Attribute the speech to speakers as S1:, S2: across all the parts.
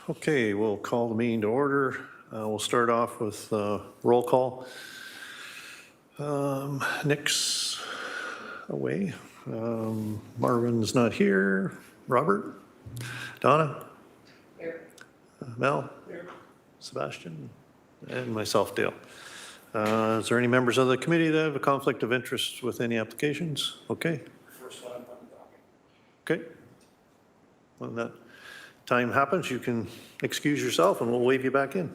S1: Okay, we'll call the meeting to order. We'll start off with roll call. Nick's away. Marvin's not here. Robert? Donna?
S2: Here.
S1: Mel? Here. Sebastian? And myself, Dale. Is there any members of the committee that have a conflict of interest with any applications? Okay.
S2: First one on the docket.
S1: Okay. When that time happens, you can excuse yourself and we'll wave you back in.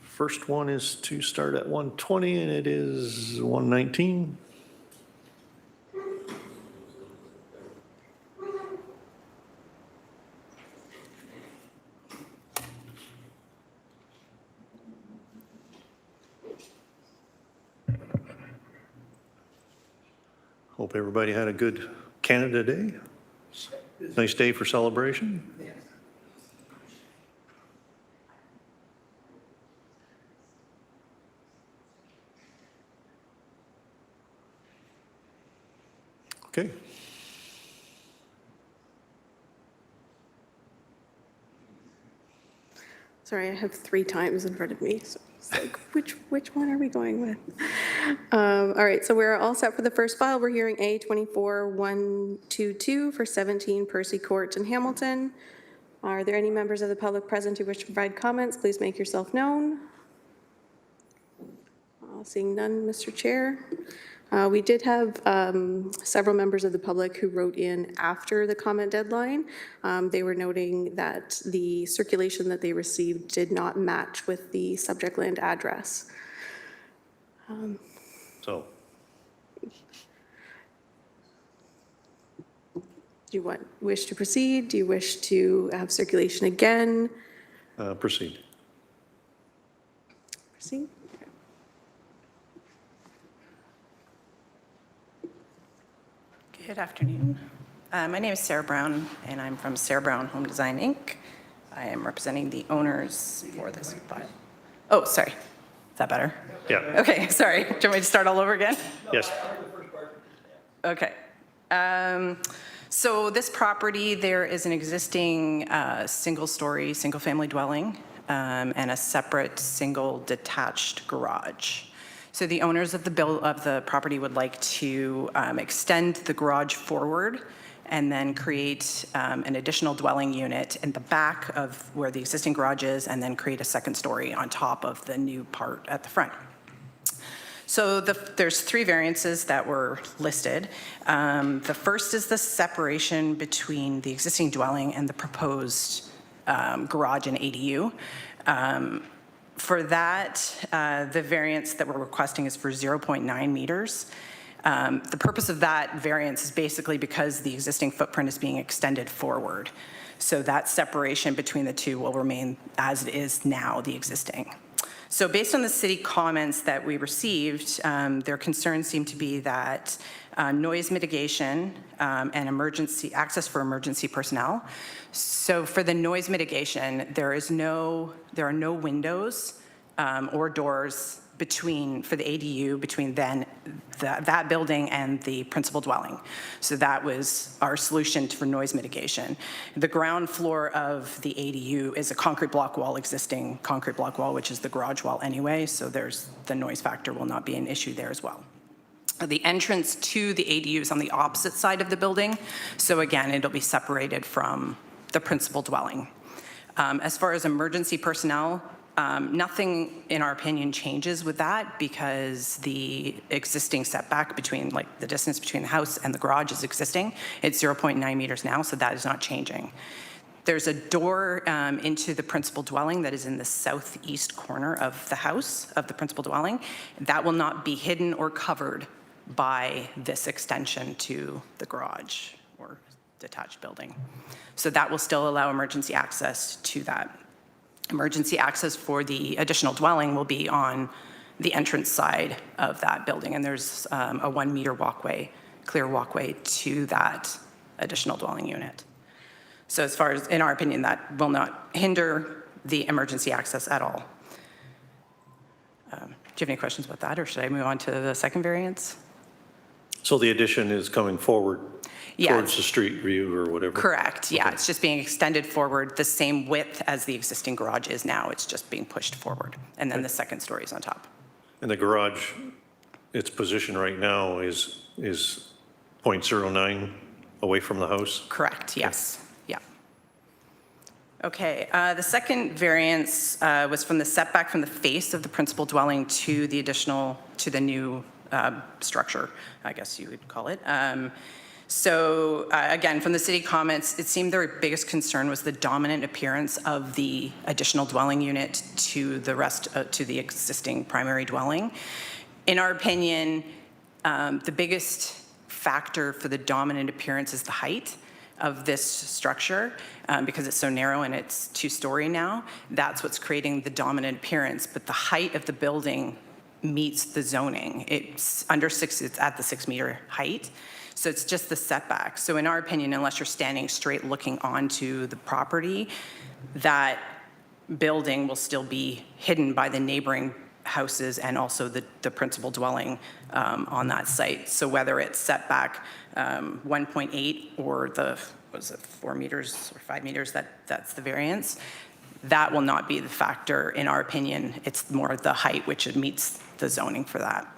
S1: First one is to start at 1:20 and it is 1:19. Hope everybody had a good Canada Day. Nice day for celebration. Okay.
S3: Sorry, I have 3 times in front of me, so it's like, which one are we going with? All right, so we're all set for the first file. We're hearing A24-122 for 17 Percy Court in Hamilton. Are there any members of the public present who wish to provide comments? Please make yourself known. Seeing none, Mr. Chair. We did have several members of the public who wrote in after the comment deadline. They were noting that the circulation that they received did not match with the subject land address.
S1: So,
S3: Do you wish to proceed? Do you wish to have circulation again?
S1: proceed.
S3: Proceed.
S4: Good afternoon. My name is Sarah Brown, and I'm from Sarah Brown Home Design, Inc. I am representing the owners for this file. Oh, sorry. Is that better?
S1: Yeah.
S4: Okay, sorry. Do you want me to start all over again?
S1: Yes.
S4: Okay. So this property, there is an existing single-story, single-family dwelling and a separate single detached garage. So the owners of the property would like to extend the garage forward and then create an additional dwelling unit in the back of where the existing garage is, and then create a second story on top of the new part at the front. So there's 3 variances that were listed. The first is the separation between the existing dwelling and the proposed garage and ADU. For that, the variance that we're requesting is for 0.9 meters. The purpose of that variance is basically because the existing footprint is being extended forward. So that separation between the two will remain as it is now, the existing. So based on the city comments that we received, their concerns seem to be that noise mitigation and access for emergency personnel. So for the noise mitigation, there are no windows or doors for the ADU between that building and the principal dwelling. So that was our solution for noise mitigation. The ground floor of the ADU is a existing concrete block wall, which is the garage wall anyway, so the noise factor will not be an issue there as well. The entrance to the ADU is on the opposite side of the building, so again, it'll be separated from the principal dwelling. As far as emergency personnel, nothing, in our opinion, changes with that because the existing setback between, the distance between the house and the garage is existing. It's 0.9 meters now, so that is not changing. There's a door into the principal dwelling that is in the southeast corner of the house, of the principal dwelling. That will not be hidden or covered by this extension to the garage or detached building. So that will still allow emergency access to that. Emergency access for the additional dwelling will be on the entrance side of that building, and there's a 1 meter walkway, clear walkway to that additional dwelling unit. So as far as, in our opinion, that will not hinder the emergency access at all. Do you have any questions about that, or should I move on to the second variance?
S1: So the addition is coming forward.
S4: Yeah.
S1: towards the street view or whatever?
S4: Correct, yeah. It's just being extended forward the same width as the existing garage is now. It's just being pushed forward. And then the second story is on top.
S1: And the garage, its position right now is 0.09 away from the house?
S4: Correct, yes, yeah. Okay, the second variance was from the setback from the face of the principal dwelling to the new structure, I guess you would call it. So again, from the city comments, it seemed their biggest concern was the dominant appearance of the additional dwelling unit to the existing primary dwelling. In our opinion, the biggest factor for the dominant appearance is the height of this structure, because it's so narrow and it's two-story now. That's what's creating the dominant appearance, but the height of the building meets the zoning. It's at the 6-meter height. So it's just the setback. So in our opinion, unless you're standing straight looking onto the property, that building will still be hidden by the neighboring houses and also the principal dwelling on that site. So whether it's setback 1.8 or 4 meters or 5 meters, that's the variance, that will not be the factor in our opinion. It's more the height, which it meets the zoning for that.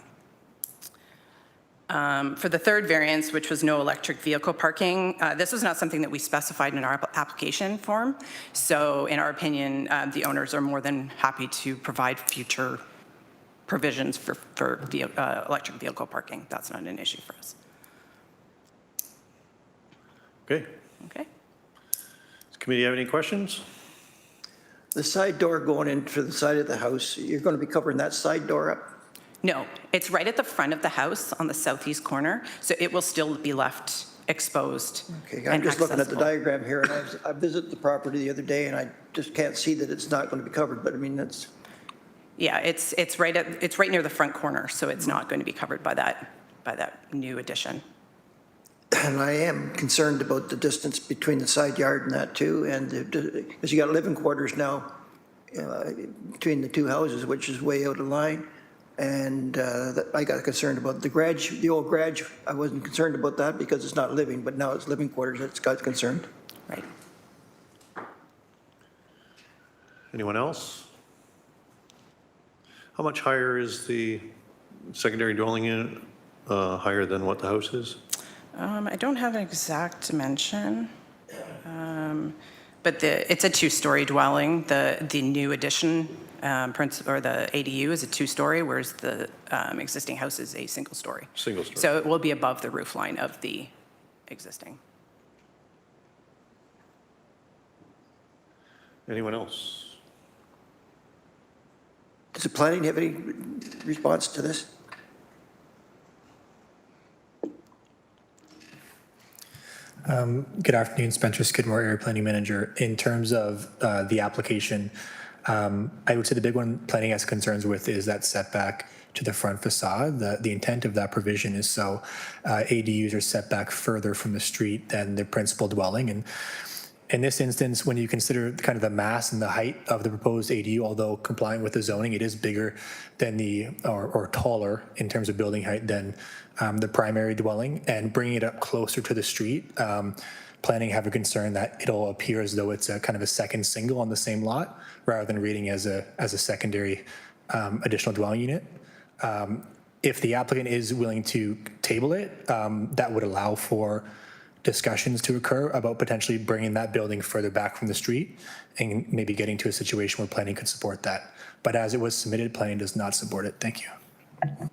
S4: For the third variance, which was no electric vehicle parking, this was not something that we specified in our application form. So in our opinion, the owners are more than happy to provide future provisions for electric vehicle parking. That's not an issue for us.
S1: Okay.
S4: Okay.
S1: Does the committee have any questions?
S5: The side door going into the side of the house, you're going to be covering that side door up?
S4: No, it's right at the front of the house on the southeast corner, so it will still be left exposed.
S5: Okay, I'm
S4: and
S5: just looking at the
S4: accessible.
S5: diagram here, and I visited the property the other day, and I just can't see that it's not going to be covered, but I mean, that's,
S4: Yeah, it's right near the front corner, so it's not going to be covered by that new addition.
S5: and I am concerned about the distance between the side yard and that too, and because you got living quarters now between the two houses, which is way out of line. And I got concerned about the garage, the old garage. I wasn't concerned about that because it's not living, but now it's living quarters. That's got concerned.
S4: Right.
S1: Anyone else? How much higher is the secondary dwelling unit, higher than what the house is?
S4: I don't have an exact dimension, but it's a two-story dwelling. The new addition, or the ADU is a two-story, whereas the existing house is a single-story.
S1: Single-story.
S4: So it will be above the roof line of the existing.
S1: Anyone else?
S5: Does the planning have any response to this?
S6: Good afternoon, Spencer Skidmore, Area Planning Manager. In terms of the application, I would say the big one planning has concerns with is that setback to the front facade. The intent of that provision is so ADUs are set back further from the street than the principal dwelling. And in this instance, when you consider kind of the mass and the height of the proposed ADU, although complying with the zoning, it is bigger than or taller in terms of building height than the primary dwelling, and bringing it up closer to the street. Planning have a concern that it'll appear as though it's a kind of a second single on the same lot, rather than reading as a secondary additional dwelling unit. If the applicant is willing to table it, that would allow for discussions to occur about potentially bringing that building further back from the street and maybe getting to a situation where planning could support that. But as it was submitted, planning does not support it. Thank you.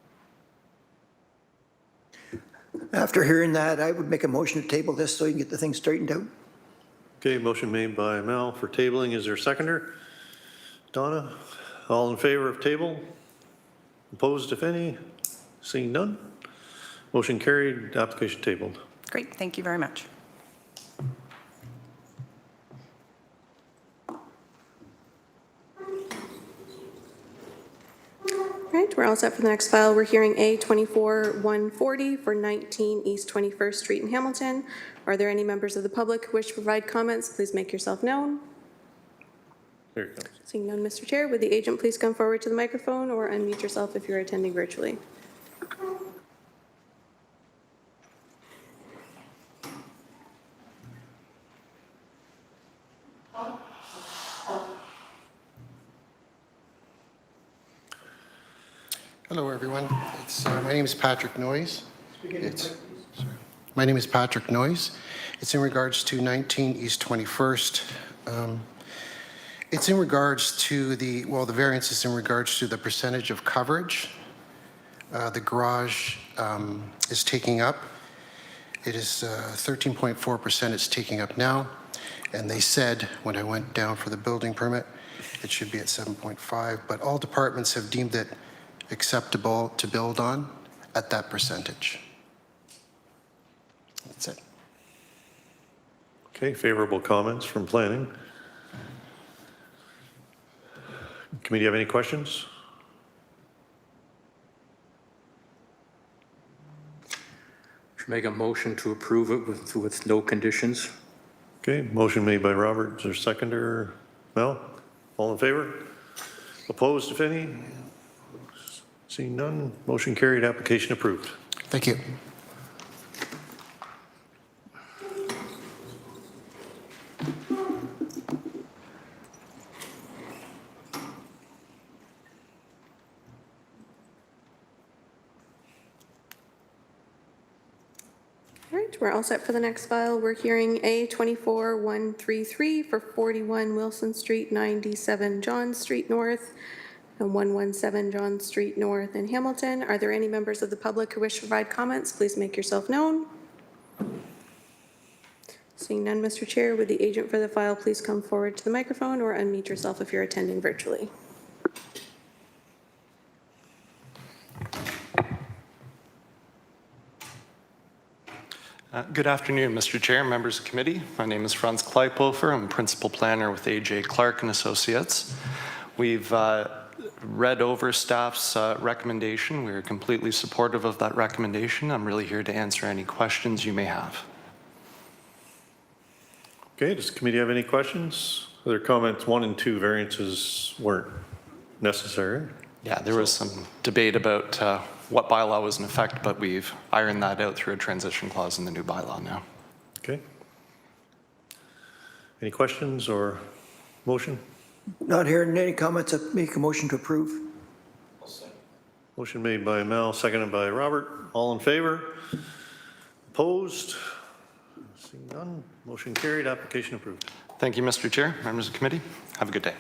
S5: After hearing that, I would make a motion to table this so you can get the thing straightened out.
S1: Okay, motion made by Mel for tabling. Is there a seconder? Donna, all in favor of table? Opposed, if any? Seeing none? Motion carried, application tabled.
S4: Great, thank you very much.
S3: All right, we're all set for the next file. We're hearing A24-140 for 19 East 21st Street in Hamilton. Are there any members of the public who wish to provide comments? Please make yourself known.
S1: Here it comes.
S3: Seeing none, Mr. Chair, would the agent please come forward to the microphone or unmute yourself if you're attending virtually?
S7: Hello, everyone. My name is Patrick Noyes. My name is Patrick Noyes. It's in regards to 19 East 21st. It's in regards to the variance is in regards to the percentage of coverage the garage is taking up. It is 13.4% it's taking up now. And they said, when I went down for the building permit, it should be at 7.5, but all departments have deemed it acceptable to build on at that percentage. That's it.
S1: Okay, favorable comments from planning. Committee have any questions?
S8: Should make a motion to approve it with no conditions.
S1: Okay, motion made by Robert. Is there a seconder? Mel? All in favor? Opposed, if any? Seeing none, motion carried, application approved.
S7: Thank you.
S3: All right, we're all set for the next file. We're hearing A24133 for 41 Wilson Street, 97 John Street North, and 117 John Street North in Hamilton. Are there any members of the public who wish to provide comments? Please make yourself known. Seeing none, Mr. Chair, would the agent for the file please come forward to the microphone or unmute yourself if you're attending virtually?
S9: Good afternoon, Mr. Chair, members of the committee. My name is Franz Kleipofer. I'm principal planner with AJ Clark and Associates. We've read over staff's recommendation. We're completely supportive of that recommendation. I'm really here to answer any questions you may have.
S1: Okay, does the committee have any questions? Other comments, 1 and 2 variances weren't necessary.
S9: Yeah, there was some debate about what bylaw was in effect, but we've ironed that out through a transition clause in the new bylaw now.
S1: Okay. Any questions or motion?
S5: Not hearing any comments, I make a motion to approve.
S1: Motion made by Mel, seconded by Robert. All in favor? Opposed? Seeing none, motion carried, application approved.
S9: Thank you, Mr. Chair, members of the committee. Have a good day.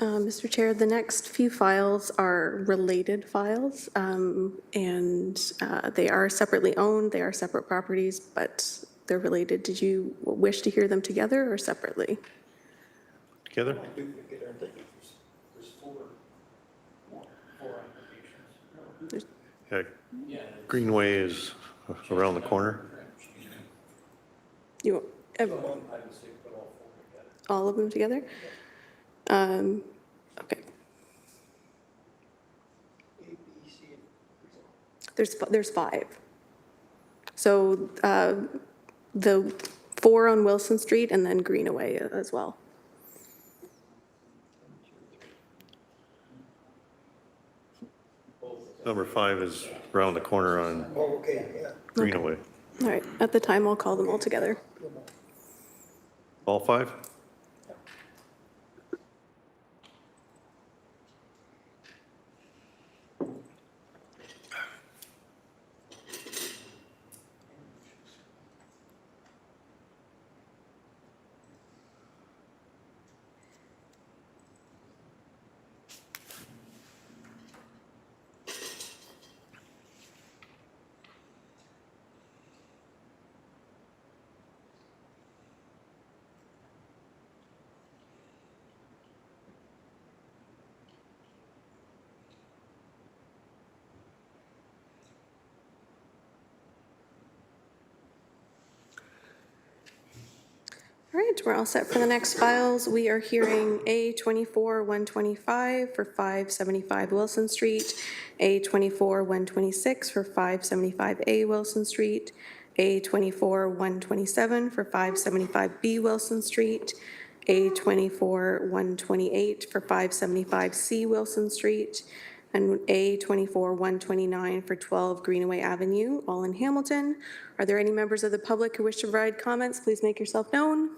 S3: Mr. Chair, the next few files are related files, and they are separately owned, they are separate properties, but they're related. Did you wish to hear them together or separately?
S1: Together?
S2: There's four applications.
S1: Yeah. Greenway is around the corner.
S3: You, all of them together? Okay. There's 5. So the 4 on Wilson Street and then Greenaway as well.
S1: Number 5 is around the corner on
S5: Oh, okay, yeah.
S1: Greenaway.
S3: All right, at the time, I'll call them all together.
S1: All 5?
S3: All right, we're all set for the next files. We are hearing A24-125 for 575 Wilson Street, A24-126 for 575A Wilson Street, A24-127 for 575B Wilson Street, A24-128 for 575C Wilson Street, and A24-129 for 12 Greenaway Avenue, all in Hamilton. Are there any members of the public who wish to provide comments? Please make yourself known.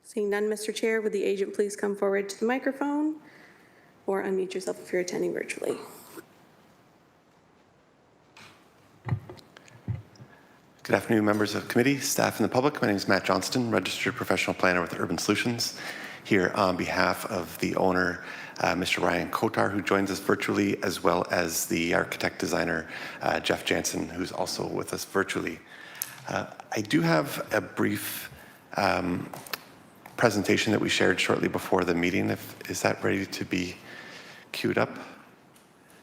S3: Seeing none, Mr. Chair, would the agent please come forward to the microphone or unmute yourself if you're attending virtually?
S10: Good afternoon, members of the committee, staff, and the public. My name is Matt Johnston, registered professional planner with Urban Solutions, here on behalf of the owner, Mr. Ryan Kotar, who joins us virtually, as well as the architect designer, Jeff Jansen, who's also with us virtually. I do have a brief presentation that we shared shortly before the meeting. Is that ready to be queued up?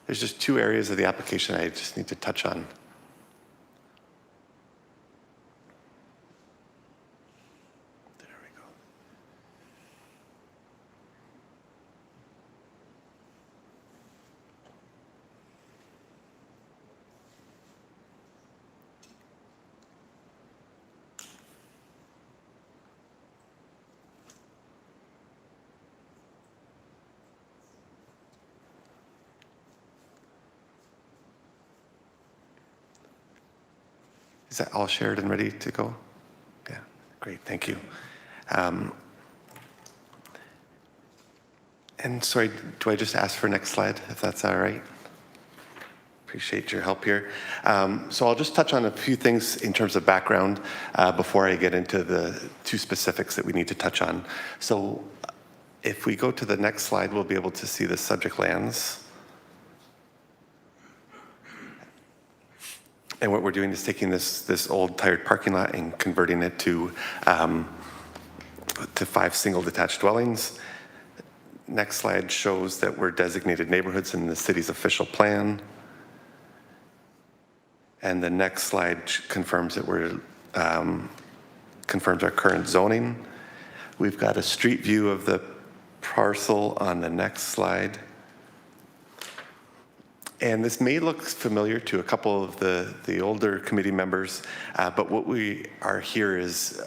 S10: There's just 2 areas of the application I just need to touch on. There we go. Is that all shared and ready to go? Yeah, great, thank you. And sorry, do I just ask for next slide, if that's all right? Appreciate your help here. So I'll just touch on a few things in terms of background before I get into the 2 specifics that we need to touch on. So if we go to the next slide, we'll be able to see the subject lands. And what we're doing is taking this old tired parking lot and converting it to 5 single detached dwellings. Next slide shows that we're designated neighborhoods in the city's official plan. And the next slide confirms that we're confirms our current zoning. We've got a street view of the parcel on the next slide. And this may look familiar to a couple of the older committee members, but what we are here is,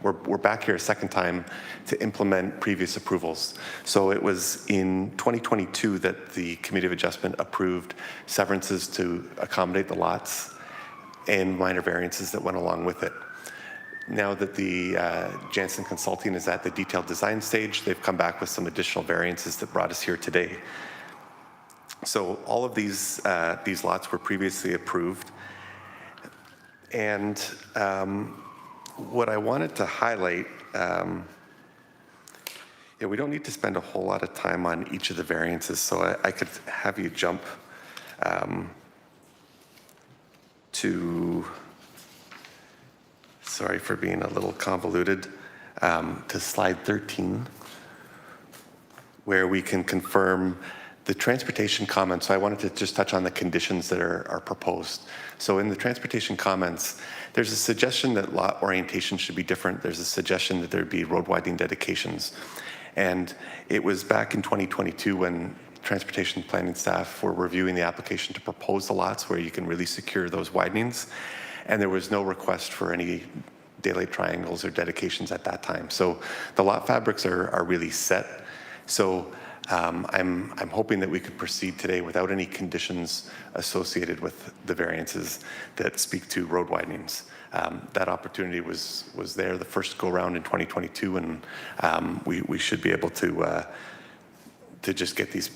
S10: we're back here a second time to implement previous approvals. So it was in 2022 that the Committee of Adjustment approved severances to accommodate the lots and minor variances that went along with it. Now that the Jansen Consulting is at the detailed design stage, they've come back with some additional variances that brought us here today. So all of these lots were previously approved. And what I wanted to highlight, we don't need to spend a whole lot of time on each of the variances, so I could have you jump to, sorry for being a little convoluted, to slide 13, where we can confirm the transportation comments, so I wanted to just touch on the conditions that are proposed. So in the transportation comments, there's a suggestion that lot orientation should be different. There's a suggestion that there'd be road widening dedications. And it was back in 2022 when transportation planning staff were reviewing the application to propose the lots where you can really secure those widenings. And there was no request for any daylight triangles or dedications at that time. So the lot fabrics are really set. So I'm hoping that we could proceed today without any conditions associated with the variances that speak to road widenings. That opportunity was there the first go round in 2022, and we should be able to just get these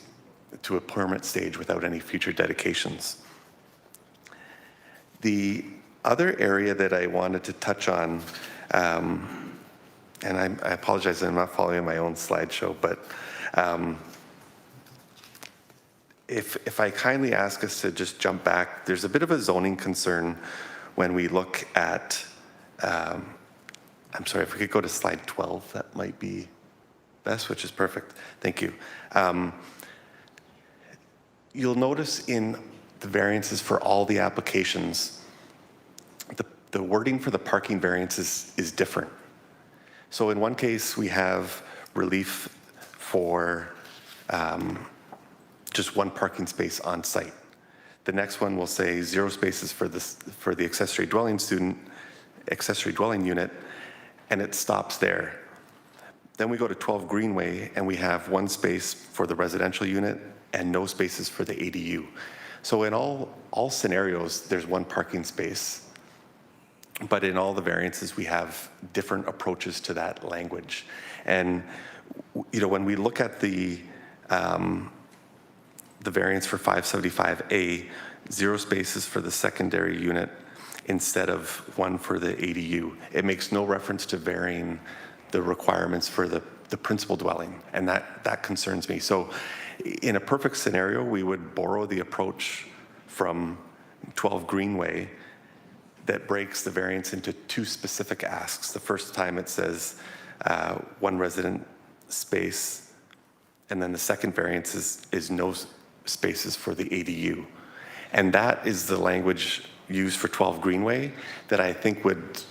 S10: to a permanent stage without any future dedications. The other area that I wanted to touch on, and I apologize, I'm not following my own slideshow, but if I kindly ask us to just jump back, there's a bit of a zoning concern when we look at, I'm sorry, if we could go to slide 12, that might be best, which is perfect. Thank you. You'll notice in the variances for all the applications, the wording for the parking variances is different. So in one case, we have relief for just one parking space on site. The next one will say 0 spaces for the accessory dwelling unit, and it stops there. Then we go to 12 Greenway, and we have 1 space for the residential unit and no spaces for the ADU. So in all scenarios, there's 1 parking space. But in all the variances, we have different approaches to that language. And when we look at the variance for 575A, 0 spaces for the secondary unit instead of 1 for the ADU, it makes no reference to varying the requirements for the principal dwelling, and that concerns me. So in a perfect scenario, we would borrow the approach from 12 Greenway that breaks the variance into 2 specific asks. The first time it says 1 resident space, and then the second variance is no spaces for the ADU. And that is the language used for 12 Greenway that I think would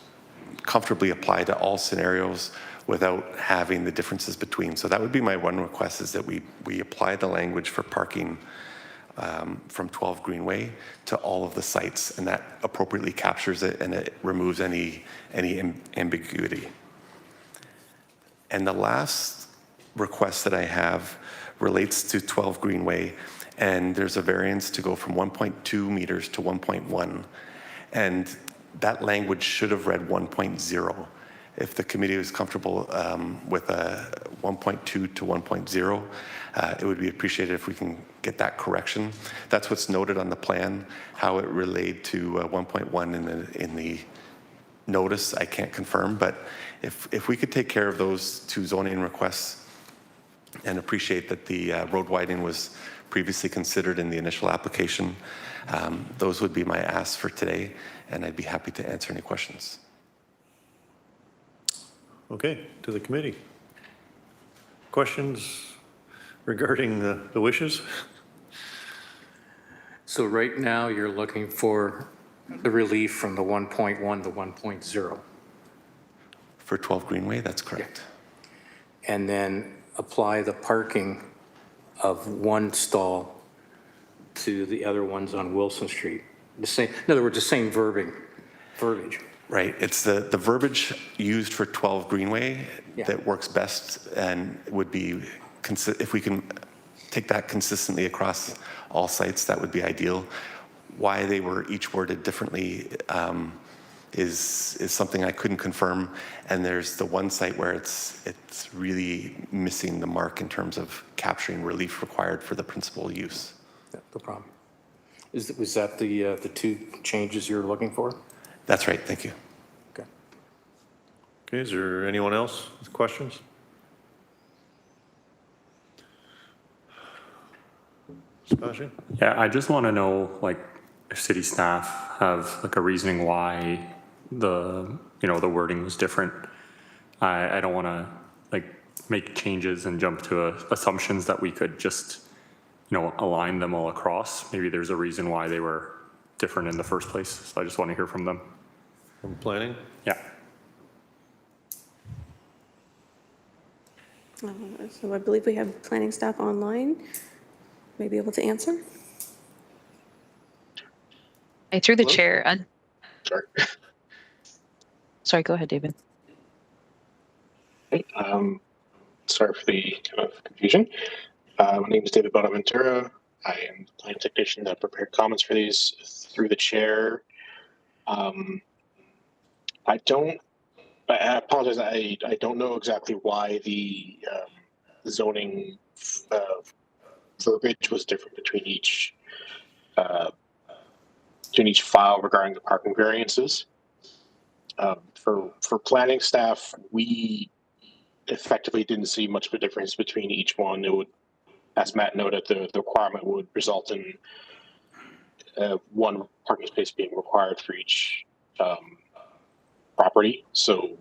S10: comfortably apply to all scenarios without having the differences between. So that would be my one request, is that we apply the language for parking from 12 Greenway to all of the sites, and that appropriately captures it and it removes any ambiguity. And the last request that I have relates to 12 Greenway, and there's a variance to go from 1.2 meters to 1.1, and that language should have read 1.0. If the committee is comfortable with a 1.2 to 1.0, it would be appreciated if we can get that correction. That's what's noted on the plan. How it relayed to 1.1 in the notice, I can't confirm, but if we could take care of those 2 zoning requests and appreciate that the road widening was previously considered in the initial application, those would be my asks for today, and I'd be happy to answer any questions.
S1: Okay, to the committee. Questions regarding the wishes?
S8: So right now, you're looking for the relief from the 1.1 to 1.0.
S10: For 12 Greenway, that's correct.
S8: And then apply the parking of 1 stall to the other ones on Wilson Street. The same, in other words, the same verbiage.
S10: Right, it's the verbiage used for 12 Greenway that works best, and would be, if we can take that consistently across all sites, that would be ideal. Why they were each worded differently is something I couldn't confirm, and there's the one site where it's really missing the mark in terms of capturing relief required for the principal use.
S8: Yeah, no problem. Was that the 2 changes you're looking for?
S10: That's right, thank you.
S8: Okay.
S1: Okay, is there anyone else with questions? Sebastian?
S11: Yeah, I just want to know, like, if city staff have like a reasoning why the wording was different. I don't want to like make changes and jump to assumptions that we could just align them all across. Maybe there's a reason why they were different in the first place. So I just want to hear from them.
S1: From planning?
S11: Yeah.
S3: So I believe we have planning staff online, may be able to answer.
S12: I through the
S13: Hello?
S12: chair.
S13: Sorry.
S12: Sorry, go ahead, David.
S13: Hey, sorry for the kind of confusion. My name is David Bonaventura. I am the planning technician that prepared comments for these through the chair. I apologize. I don't know exactly why the zoning verbiage was different between each file regarding the parking variances. For planning staff, we effectively didn't see much of a difference between each one. It would, as Matt noted, the requirement would result in one parking space being required for each property. So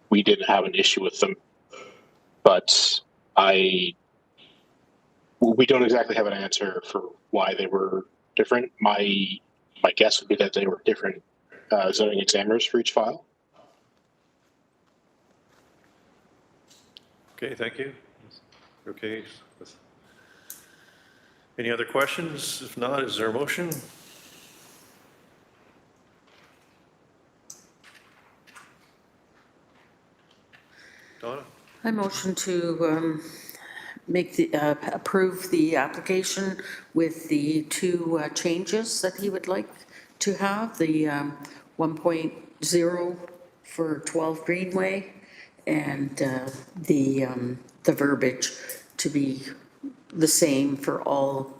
S13: we didn't have an issue with them, but we don't exactly have an answer for why they were different. My guess would be that they were different zoning examiners for each file.
S1: Okay, thank you. Okay. Any other questions? If not, is there a motion? Donna?
S14: I motion to approve the application with the two changes that he would like to have, the 1.0 for 12 Greenway and the verbiage to be the same for all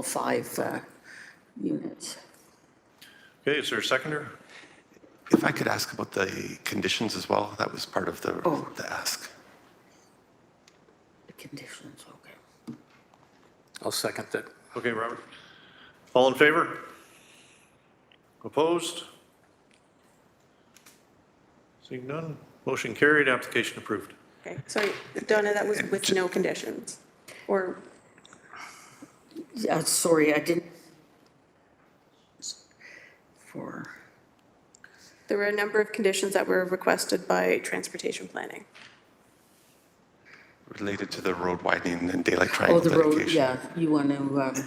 S14: 5 units.
S1: Okay, is there a seconder?
S10: If I could ask about the conditions as well, that was part of the ask.
S14: The conditions, okay.
S8: I'll second that.
S1: Okay, Robert. All in favor? Opposed? Seeing none, motion carried, application approved.
S3: Okay, sorry, Donna, that was with no conditions, or,
S14: Yeah, sorry, I didn't.
S3: there were a number of conditions that were requested by transportation planning.
S10: Related to the road widening and daylight
S14: Oh,
S10: triangle
S14: the road,
S10: dedication.
S14: yeah, you want to.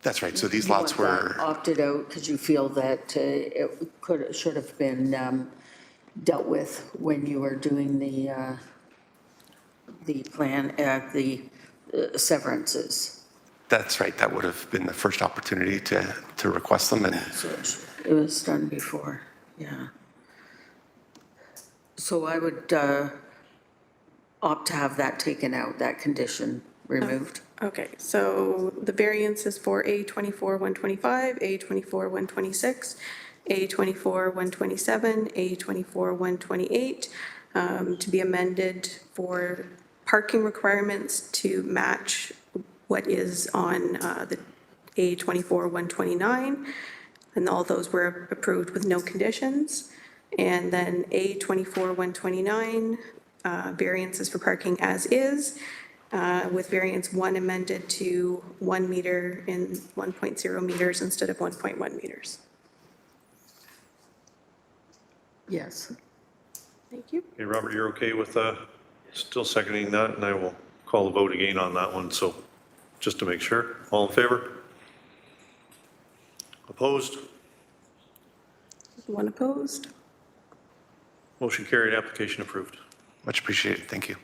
S10: That's right. So these
S14: You
S10: lots
S14: want that
S10: were,
S14: opted out because you feel that should have been dealt with when you were doing the plan, the severances.
S10: that's right. That would have been the first opportunity to request them. And
S14: So it was done before, yeah. So I would opt to have that taken out, that condition removed.
S3: Okay, so the variance is for A24-125, A24-126, A24-127, A24-128, to be amended for parking requirements to match what is on the A24-129, and all those were approved with no conditions. And then A24-129, variances for parking as is, with variance 1 amended to 1 meter and 1.0 meters instead of 1.1 meters.
S14: Yes.
S3: Thank you.
S1: Okay, Robert, you're okay with still seconding that, and I will call the vote again on that one, so just to make sure. All in favor? Opposed?
S3: 1 opposed.
S1: Motion carried, application approved.
S10: much appreciated. Thank you.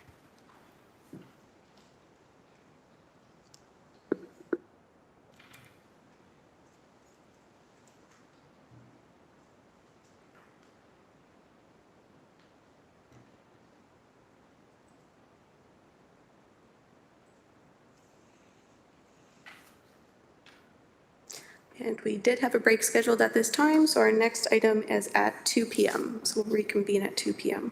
S3: And we did have a break scheduled at this time, so our next item is at 2 p.m. So we'll reconvene at 2 p.m.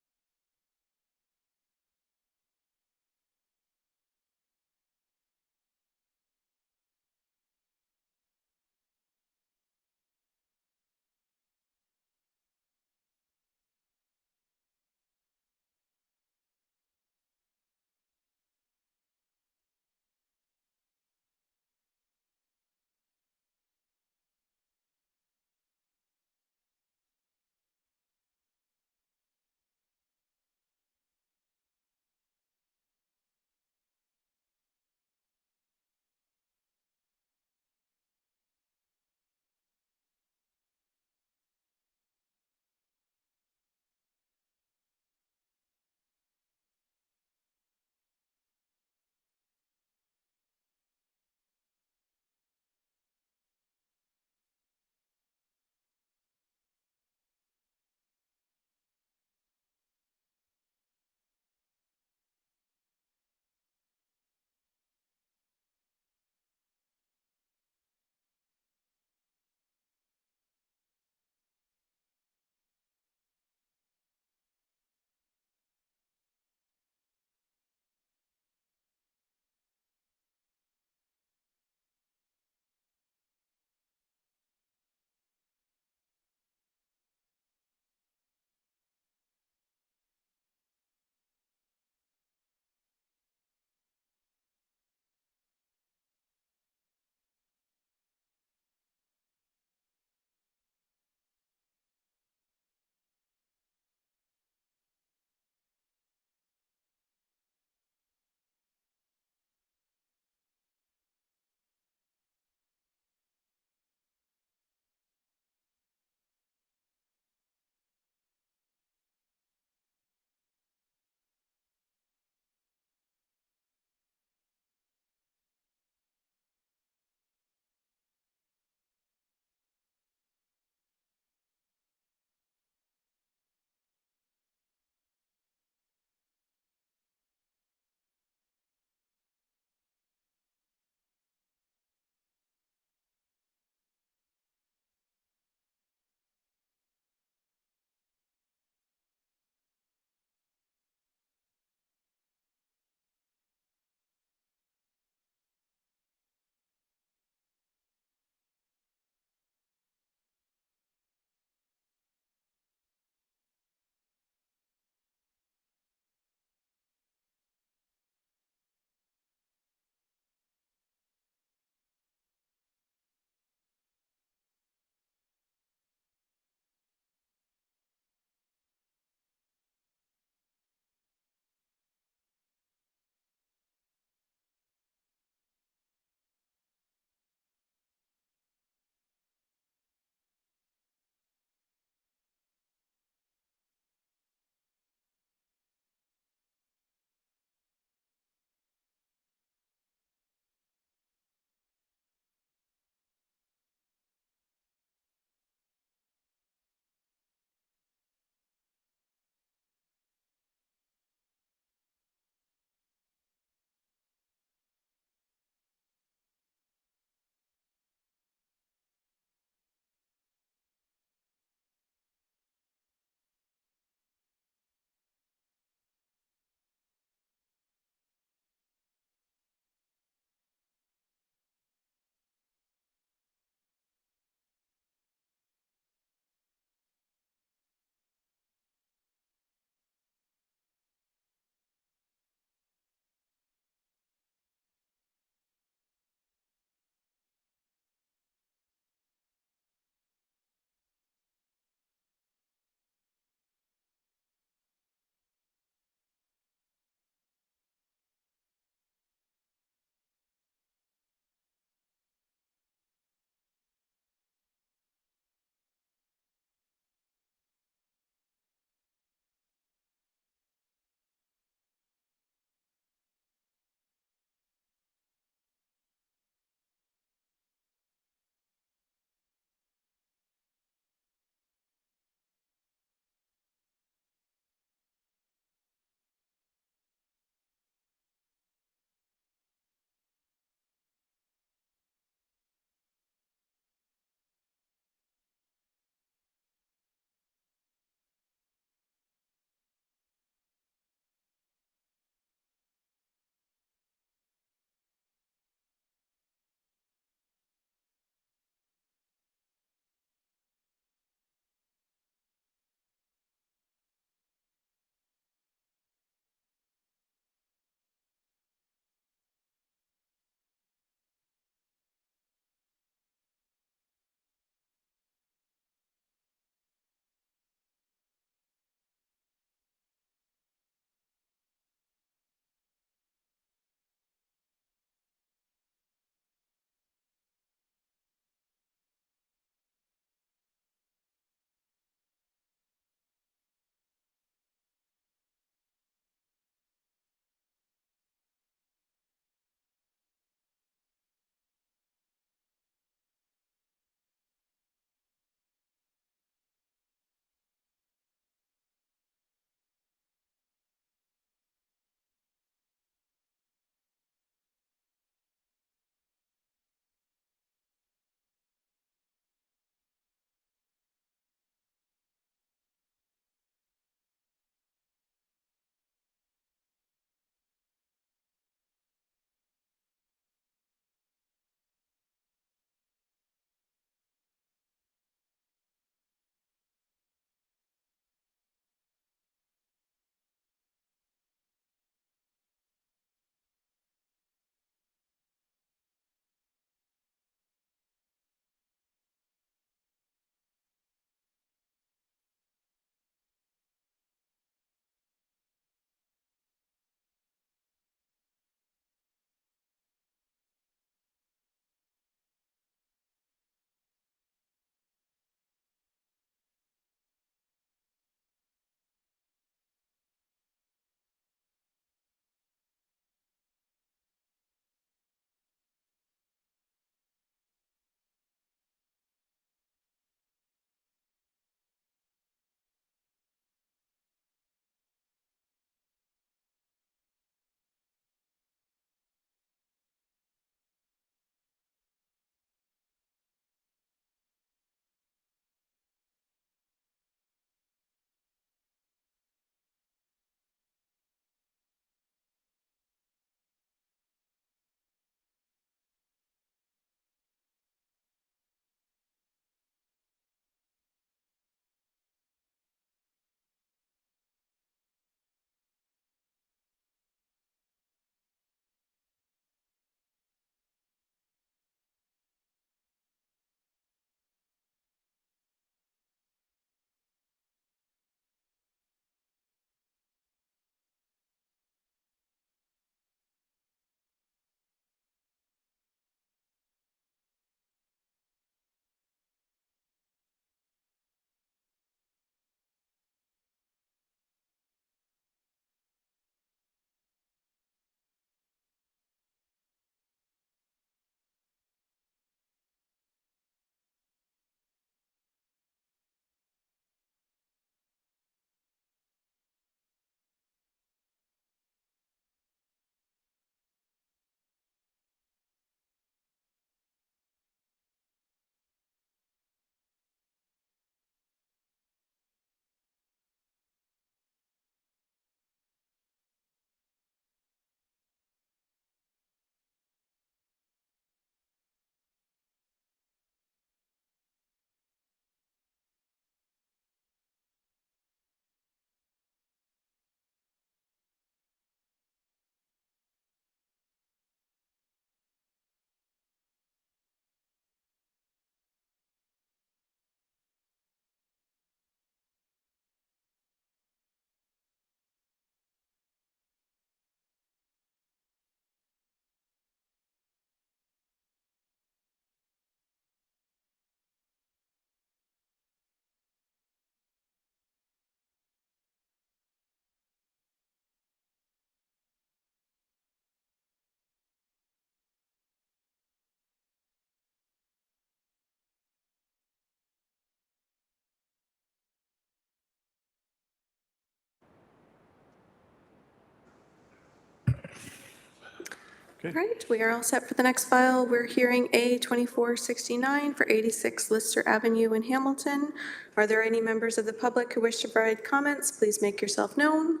S3: All right, we are all set for the next file. We're hearing A2469 for 86 Lister Avenue in Hamilton. Are there any members of the public who wish to provide comments? Please make yourself known.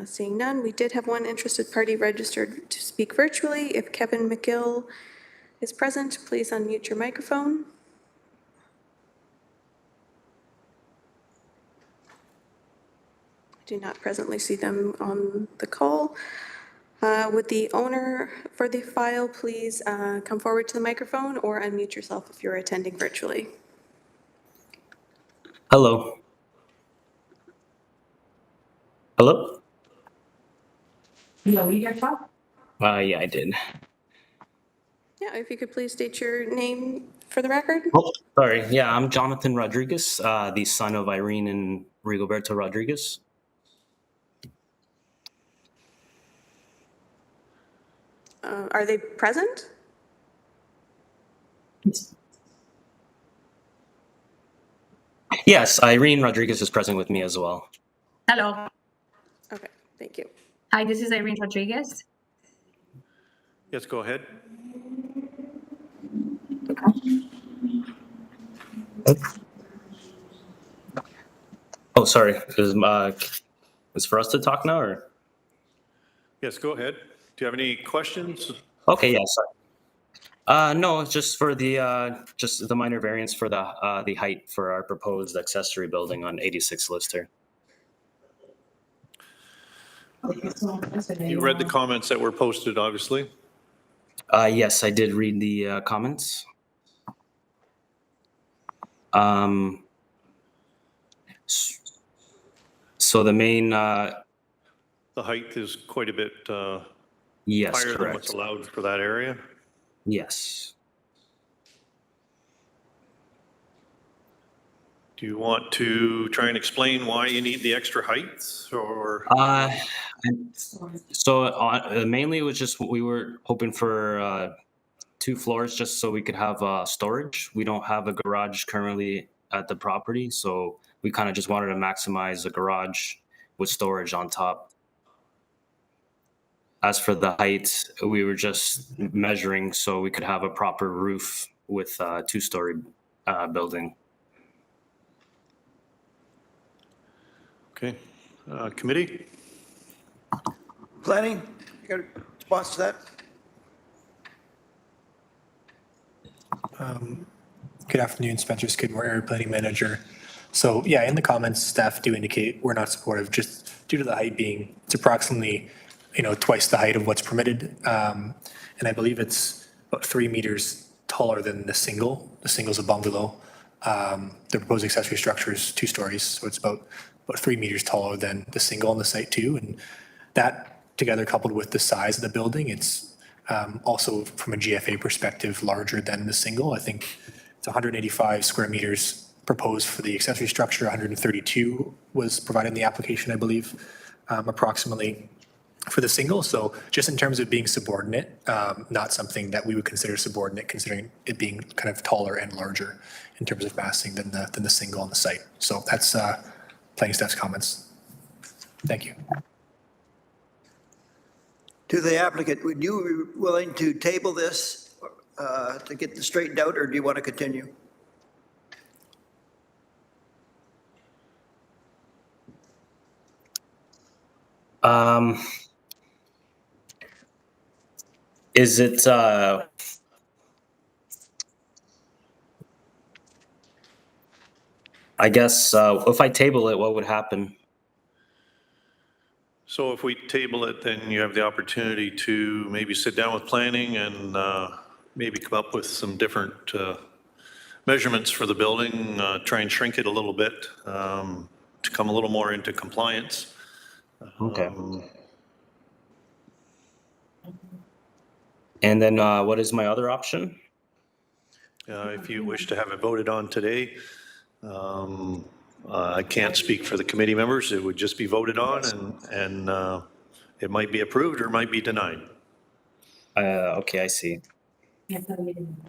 S3: Seeing none, we did have one interested party registered to speak virtually. If Kevin McGill is present, please unmute your microphone. I do not presently see them on the call. Would the owner for the file please come forward to the microphone or unmute yourself if you're attending virtually?
S15: Hello. Hello?
S16: No, you got talk?
S15: Yeah, I did.
S3: Yeah, if you could please state your name for the record.
S15: Oh, sorry. Yeah, I'm Jonathan Rodriguez, the son of Irene and Rigoberto Rodriguez.
S3: Are they present?
S15: Yes, Irene Rodriguez is present with me as well.
S16: Hello.
S3: Okay, thank you.
S16: Hi, this is Irene Rodriguez.
S1: Yes, go ahead.
S15: Oh, sorry. Is for us to talk now, or?
S1: Yes, go ahead. Do you have any questions?
S15: Okay, yeah, sorry. No, it's just for just the minor variance for the height for our proposed accessory building on 86 Lister.
S1: You read the comments that were posted, obviously.
S15: Yes, I did read the comments. So the main,
S1: The height is quite a bit
S15: yes,
S1: higher than
S15: correct.
S1: what's allowed for that area.
S15: Yes.
S1: Do you want to try and explain why you need the extra height, or?
S15: So mainly it was just we were hoping for 2 floors just so we could have storage. We don't have a garage currently at the property, so we kind of just wanted to maximize the garage with storage on top. As for the height, we were just measuring so we could have a proper roof with a 2-story building.
S1: Okay, committee?
S5: Planning, you got a response to that?
S6: Good afternoon, Spencer Skidmore, Area Planning Manager. So yeah, in the comments, staff do indicate we're not supportive just due to the height being, it's approximately, twice the height of what's permitted. And I believe it's about 3 meters taller than the single. The single's a bungalow. The proposed accessory structure is 2 stories, so it's about 3 meters taller than the single on the site too. And that together coupled with the size of the building, it's also from a GFA perspective larger than the single. I think it's 185 square meters proposed for the accessory structure, 132 was provided in the application, I believe, approximately for the single. So just in terms of being subordinate, not something that we would consider subordinate, considering it being kind of taller and larger in terms of massing than the single on the site. So that's planning staff's comments. Thank you.
S5: To the applicant, would you be willing to table this to get this straightened out, or do you want to continue?
S15: Is it, I guess, if I table it, what would happen?
S1: So if we table it, then you have the opportunity to maybe sit down with planning and maybe come up with some different measurements for the building, try and shrink it a little bit to come a little more into compliance.
S15: Okay. And then what is my other option?
S1: If you wish to have it voted on today, I can't speak for the committee members. It would just be voted on, and it might be approved or might be denied.
S15: Okay, I see.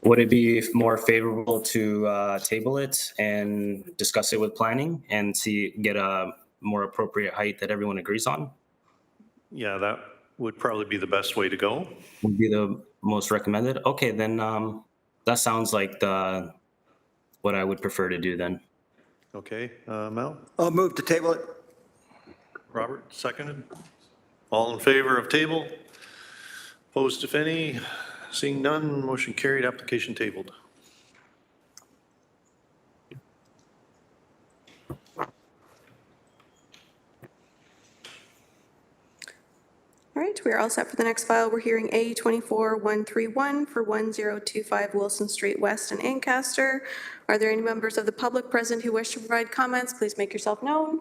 S15: Would it be more favorable to table it and discuss it with planning and get a more appropriate height that everyone agrees on?
S1: Yeah, that would probably be the best way to go.
S15: would be the most recommended. Okay, then that sounds like what I would prefer to do then.
S1: Okay, Mel?
S5: I'll move to table it.
S1: Robert, seconded. All in favor of table? Opposed, if any? Seeing none, motion carried, application tabled.
S3: All right, we are all set for the next file. We're hearing A24-131 for 1025 Wilson Street West in Ancaster. Are there any members of the public present who wish to provide comments? Please make yourself known.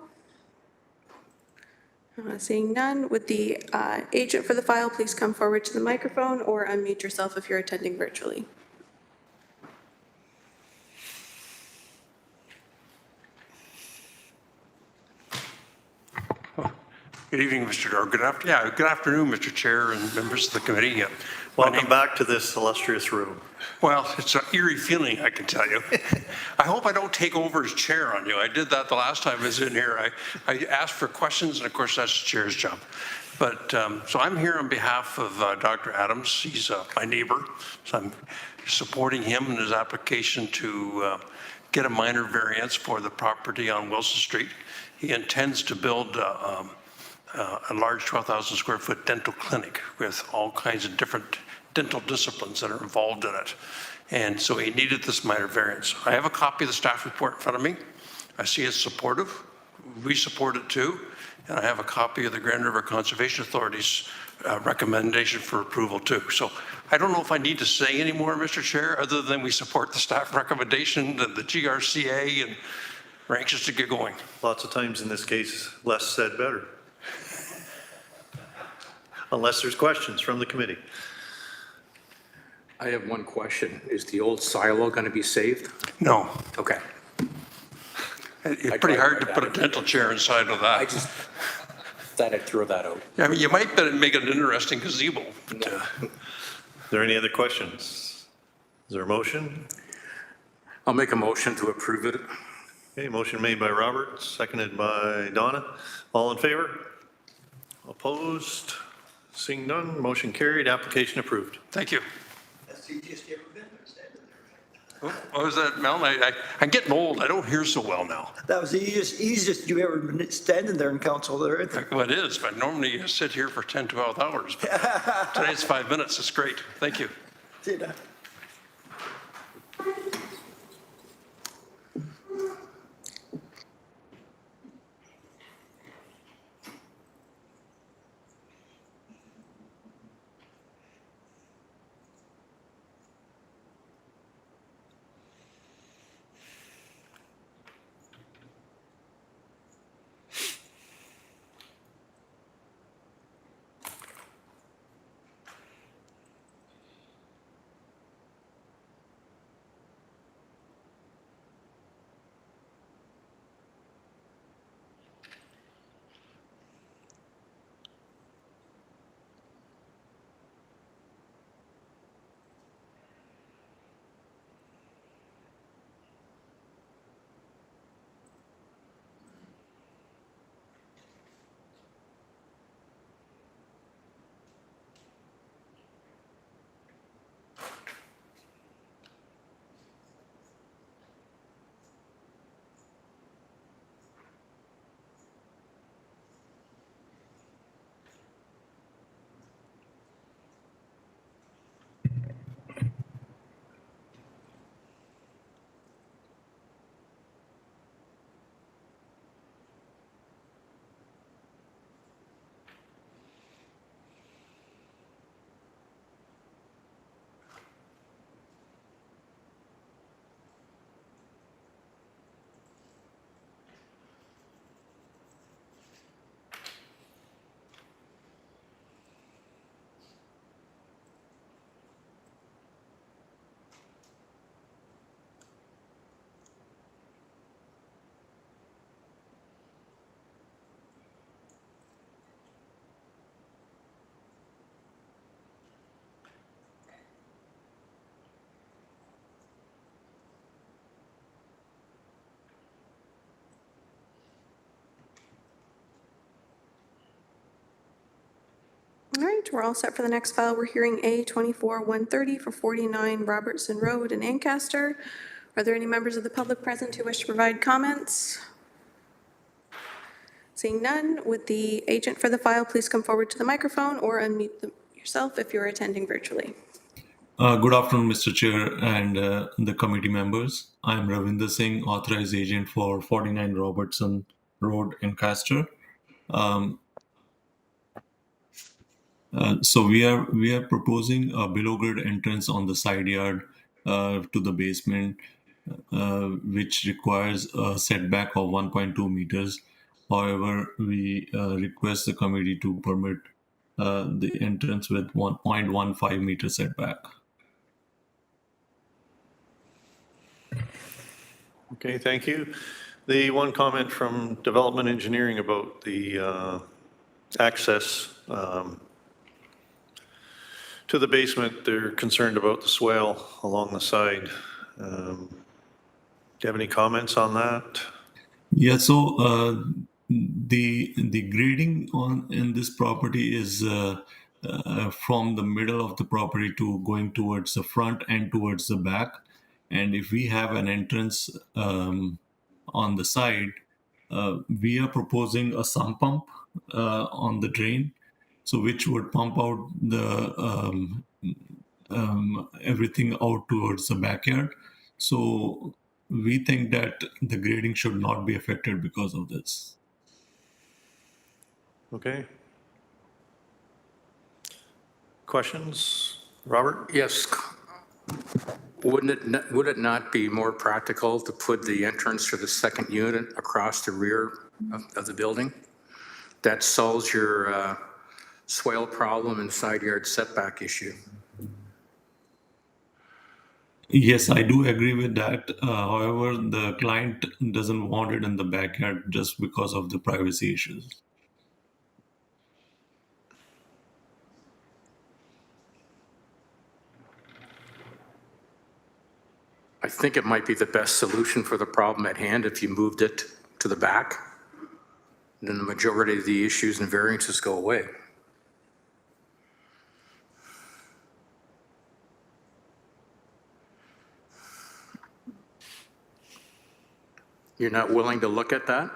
S3: Seeing none, would the agent for the file please come forward to the microphone or unmute yourself if you're attending virtually?
S17: Good evening, good afternoon, Mr. Chair and members of the committee.
S1: Welcome back to this illustrious room.
S17: Well, it's an eerie feeling, I can tell you. I hope I don't take over as chair on you. I did that the last time I was in here. I asked for questions, and of course, that's the chair's job. But, so I'm here on behalf of Dr. Adams. He's my neighbor, so I'm supporting him in his application to get a minor variance for the property on Wilson Street. He intends to build a large 12,000 square foot dental clinic with all kinds of different dental disciplines that are involved in it. And so he needed this minor variance. I have a copy of the staff report in front of me. I see it's supportive. We support it too. And I have a copy of the Grand River Conservation Authority's recommendation for approval too. So I don't know if I need to say any more, Mr. Chair, other than we support the staff recommendation and the GRCA, and we're anxious to get going.
S1: Lots of times in this case, less said better. Unless there's questions from the committee.
S8: I have one question. Is the old silo going to be saved?
S17: No.
S8: Okay.
S17: It's pretty hard to put a dental chair inside of that.
S8: I just thought I'd throw that out.
S17: I mean, you might make it an interesting gazebo. But,
S1: Are there any other questions? Is there a motion?
S8: I'll make a motion to approve it.
S1: Okay, motion made by Robert, seconded by Donna. All in favor? Opposed? Seeing none, motion carried, application approved.
S17: Thank you.
S5: That's the easiest you ever been there, standing there.
S17: What was that, Mel? I'm getting old. I don't hear so well now.
S5: That was the easiest you ever been standing there in council there.
S17: Well, it is, but normally you sit here for 10, 12 hours. But today it's 5 minutes. It's great. Thank you.
S5: See you.
S3: we're all set for the next file. We're hearing A 24-130 for 49 Robertson Road in Ancaster. Are there any members of the public present who wish to provide comments? Seeing none, would the agent for the file please come forward to the microphone or unmute yourself if you're attending virtually?
S18: Good afternoon, Mr. Chair and the committee members. I am Ravinder Singh, authorized agent for 49 Robertson Road in Castor. So we are proposing a below grade entrance on the side yard to the basement, which requires a setback of 1.2 meters. However, we request the committee to permit the entrance with 1.15 meter setback.
S1: Okay, thank you. The one comment from development engineering about the access to the basement, they're concerned about the swale along the side. Do you have any comments on that?
S18: Yeah, so the grading in this property is from the middle of the property to going towards the front and towards the back. And if we have an entrance on the side, we are proposing a sump pump on the drain, so which would pump out the everything out towards the backyard. So we think that the grading should not be affected because of this.
S1: Okay. Questions? Robert?
S8: Yes. Would it not be more practical to put the entrance to the second unit across the rear of the building? That solves your swale problem and side yard setback issue.
S18: Yes, I do agree with that. However, the client doesn't want it in the backyard just because of the privacy issues.
S8: I think it might be the best solution for the problem at hand if you moved it to the back. Then the majority of the issues and variances go away. You're not willing to look at that?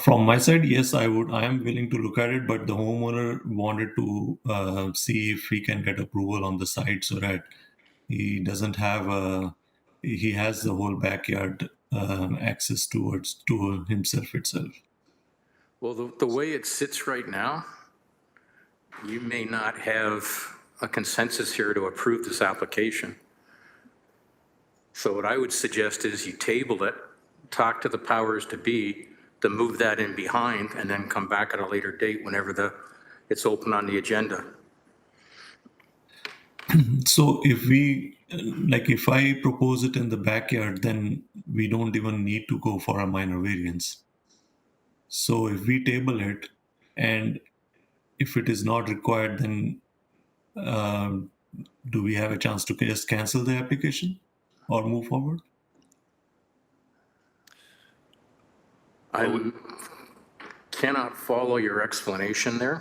S18: From my side, yes, I would. I am willing to look at it, but the homeowner wanted to see if he can get approval on the site so that he doesn't have he has the whole backyard access to himself itself.
S8: Well, the way it sits right now, you may not have a consensus here to approve this application. So what I would suggest is you table it, talk to the powers to be, to move that in behind, and then come back at a later date whenever it's open on the agenda.
S18: So if if I propose it in the backyard, then we don't even need to go for a minor variance. So if we table it, and if it is not required, then do we have a chance to just cancel the application or move forward?
S8: I cannot follow your explanation there,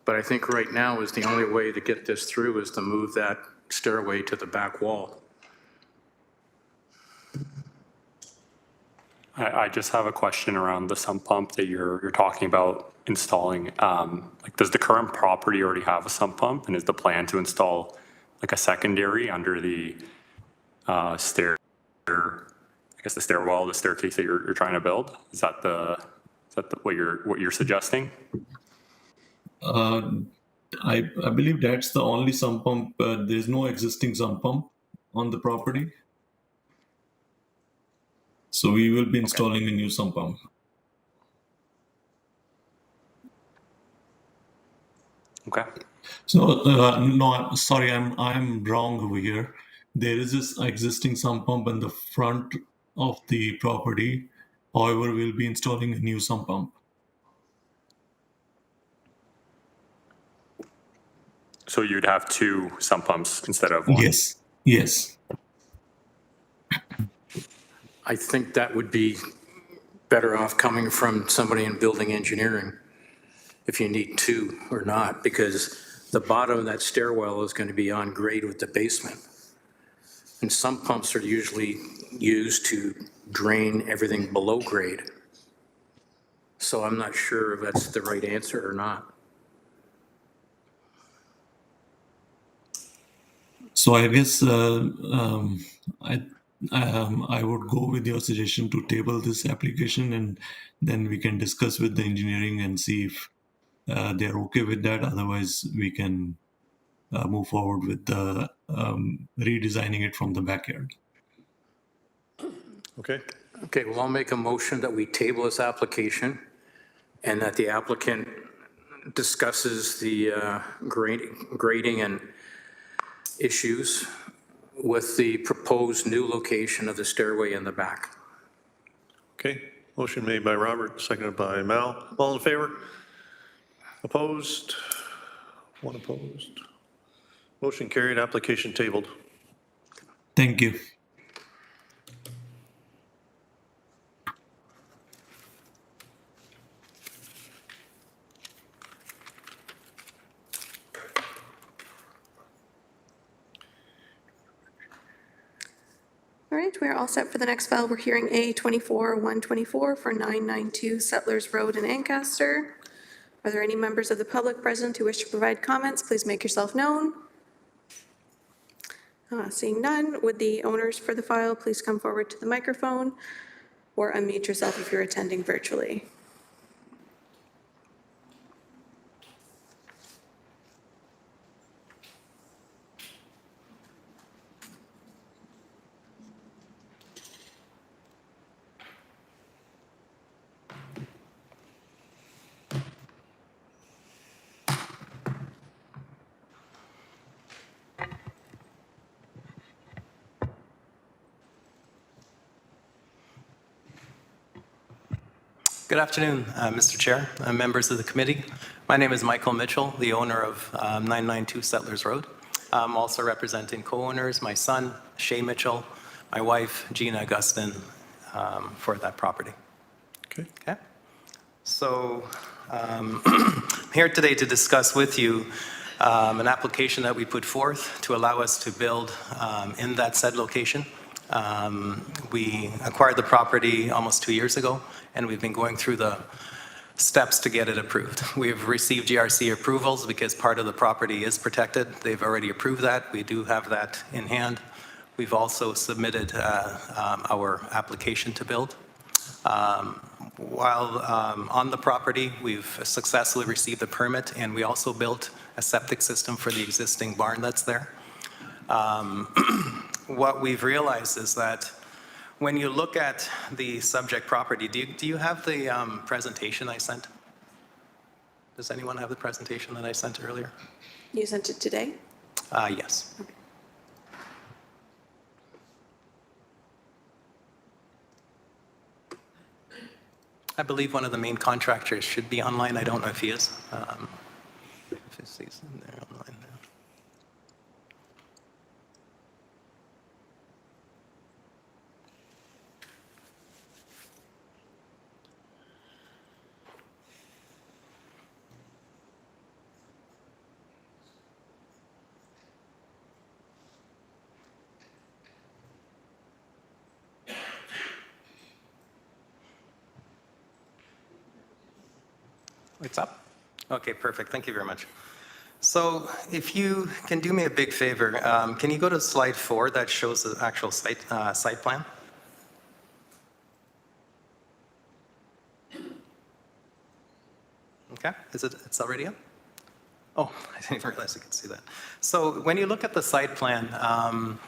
S8: but I think right now is the only way to get this through is to move that stairway to the back wall.
S11: I just have a question around the sump pump that you're talking about installing. Does the current property already have a sump pump, and is the plan to install like a secondary under the the stairwell, the staircase that you're trying to build? Is that what you're suggesting?
S18: I believe that's the only sump pump. There's no existing sump pump on the property. So we will be installing a new sump pump.
S11: Okay.
S18: So no, sorry, I'm wrong over here. There is this existing sump pump in the front of the property. However, we'll be installing a new sump pump.
S11: So you'd have two sump pumps instead of one?
S18: Yes. Yes.
S8: I think that would be better off coming from somebody in building engineering, if you need two or not, because the bottom of that stairwell is going to be on grade with the basement. And sump pumps are usually used to drain everything below grade. So I'm not sure if that's the right answer or not.
S18: So I guess I would go with your suggestion to table this application, and then we can discuss with the engineering and see if they're okay with that. Otherwise, we can move forward with the redesigning it from the backyard.
S1: Okay.
S8: Okay, well, I'll make a motion that we table this application and that the applicant discusses the grading and issues with the proposed new location of the stairway in the back.
S1: Okay, motion made by Robert, seconded by Mal. All in favor? Opposed? One opposed. Motion carried, application tabled.
S18: Thank you.
S3: All right, we're all set for the next file. We're hearing A24-124 for 992 Settlers Road in Ancaster. Are there any members of the public present who wish to provide comments? Please make yourself known. Seeing none, would the owners for the file please come forward to the microphone or unmute yourself if you're attending virtually.
S19: Good afternoon, Mr. Chair, members of the committee. My name is Michael Mitchell, the owner of 992 Settlers Road. I'm also representing co-owners, my son, Shay Mitchell, my wife, Gina Augustin, for that property.
S1: Okay.
S19: Okay. So I'm here today to discuss with you an application that we put forth to allow us to build in that said location. We acquired the property almost 2 years ago, and we've been going through the steps to get it approved. We've received GRC approvals because part of the property is protected. They've already approved that. We do have that in hand. We've also submitted our application to build. While on the property, we've successfully received a permit, and we also built a septic system for the existing barn that's there. What we've realized is that when you look at the subject property, do you have the presentation I sent? Does anyone have the presentation that I sent earlier?
S3: You sent it today?
S19: Yes.
S3: Okay.
S19: I believe one of the main contractors should be online. I don't know if he is. If he's in there online now. It's up? Okay, perfect. Thank you very much. So if you can do me a big favor, can you go to slide 4 that shows the actual site plan? Okay, it's already up? Oh, I didn't even realize you could see that. So when you look at the site plan,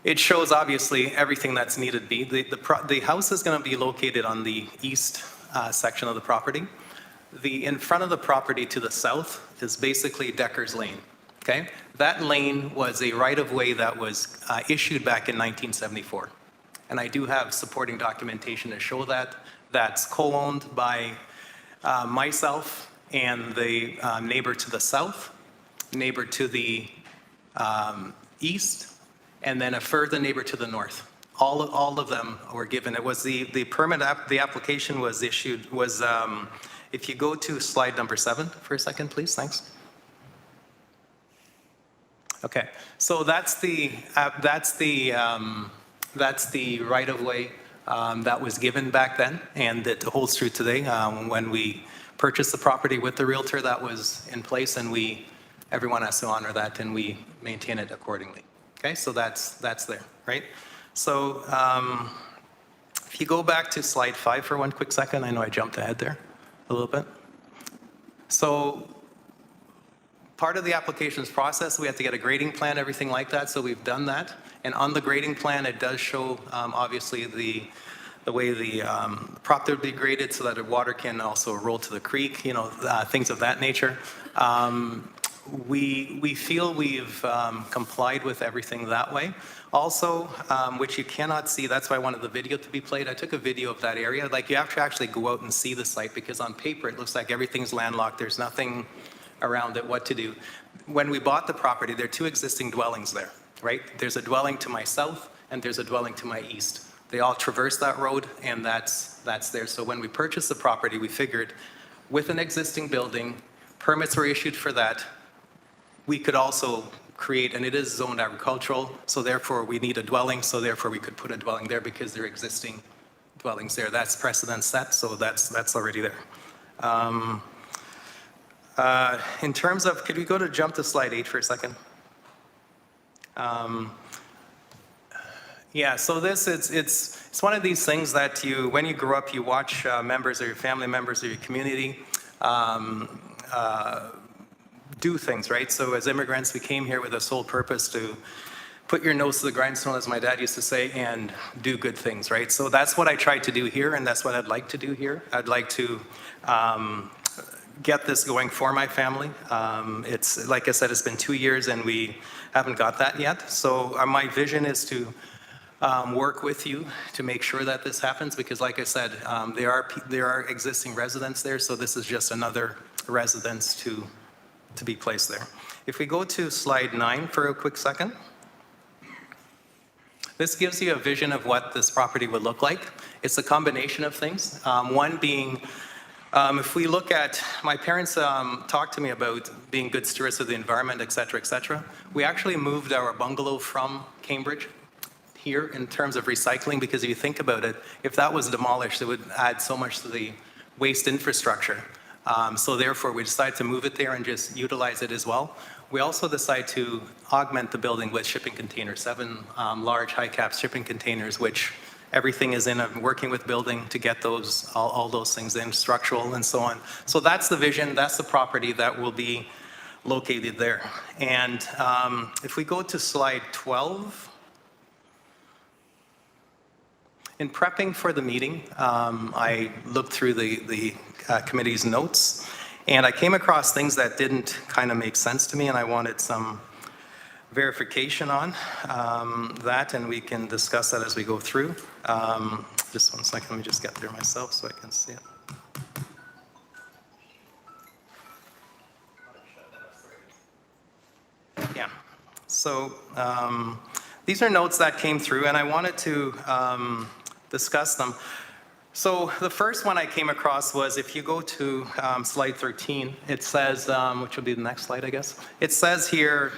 S19: it shows obviously everything that's needed be. The house is going to be located on the east section of the property. In front of the property to the south is basically Decker's Lane, okay? That lane was a right-of-way that was issued back in 1974. And I do have supporting documentation to show that. That's co-owned by myself and the neighbor to the south, neighbor to the east, and then a further neighbor to the north. all of them were given. It was the permit, the application was issued, if you go to slide number 7 for a second, please, thanks. Okay, so that's the right-of-way that was given back then, and it holds true today. When we purchased the property with the Realtor, that was in place, and everyone has to honor that, and we maintain it accordingly. Okay, so that's there, right? So if you go back to slide 5 for one quick second, I know I jumped ahead there a little bit. So part of the applications process, we have to get a grading plan, everything like that, so we've done that. And on the grading plan, it does show, obviously, the way the property would be graded so that the water can also roll to the creek, things of that nature. We feel we've complied with everything that way. Also, which you cannot see, that's why I wanted the video to be played. I took a video of that area. Like, you have to actually go out and see the site, because on paper, it looks like everything's landlocked. There's nothing around it, what to do. When we bought the property, there are 2 existing dwellings there, right? There's a dwelling to my south, and there's a dwelling to my east. They all traverse that road, and that's there. So when we purchased the property, we figured with an existing building, permits were issued for that, we could also create, and it is zoned agricultural, so therefore we need a dwelling, so therefore we could put a dwelling there because there are existing dwellings there. That's precedent set, so that's already there. In terms of, could we jump to slide 8 for a second? Yeah, so it's one of these things that when you grow up, you watch members of your family, members of your community do things, right? So as immigrants, we came here with a sole purpose to put your nose to the grindstone, as my dad used to say, and do good things, right? So that's what I tried to do here, and that's what I'd like to do here. I'd like to get this going for my family. It's, like I said, it's been 2 years, and we haven't got that yet. So my vision is to work with you to make sure that this happens, because like I said, there are existing residents there, so this is just another residence to be placed there. If we go to slide 9 for a quick second. This gives you a vision of what this property would look like. It's a combination of things. One being, if we look at, my parents talked to me about being good stewards of the environment, et cetera, et cetera. We actually moved our bungalow from Cambridge here in terms of recycling, because if you think about it, if that was demolished, it would add so much to the waste infrastructure. So therefore, we decided to move it there and just utilize it as well. We also decided to augment the building with shipping containers, 7 large high-cap shipping containers, which everything is in. I'm working with building to get those, all those things in, structural and so on. So that's the vision, that's the property that will be located there. And if we go to slide 12, in prepping for the meeting, I looked through the committee's notes, and I came across things that didn't kind of make sense to me, and I wanted some verification on that, and we can discuss that as we go through. Just one second, let me just get there myself so I can see it. Yeah, so these are notes that came through, and I wanted to discuss them. So the first one I came across was, if you go to slide 13, it says, which will be the next slide, I guess. It says here,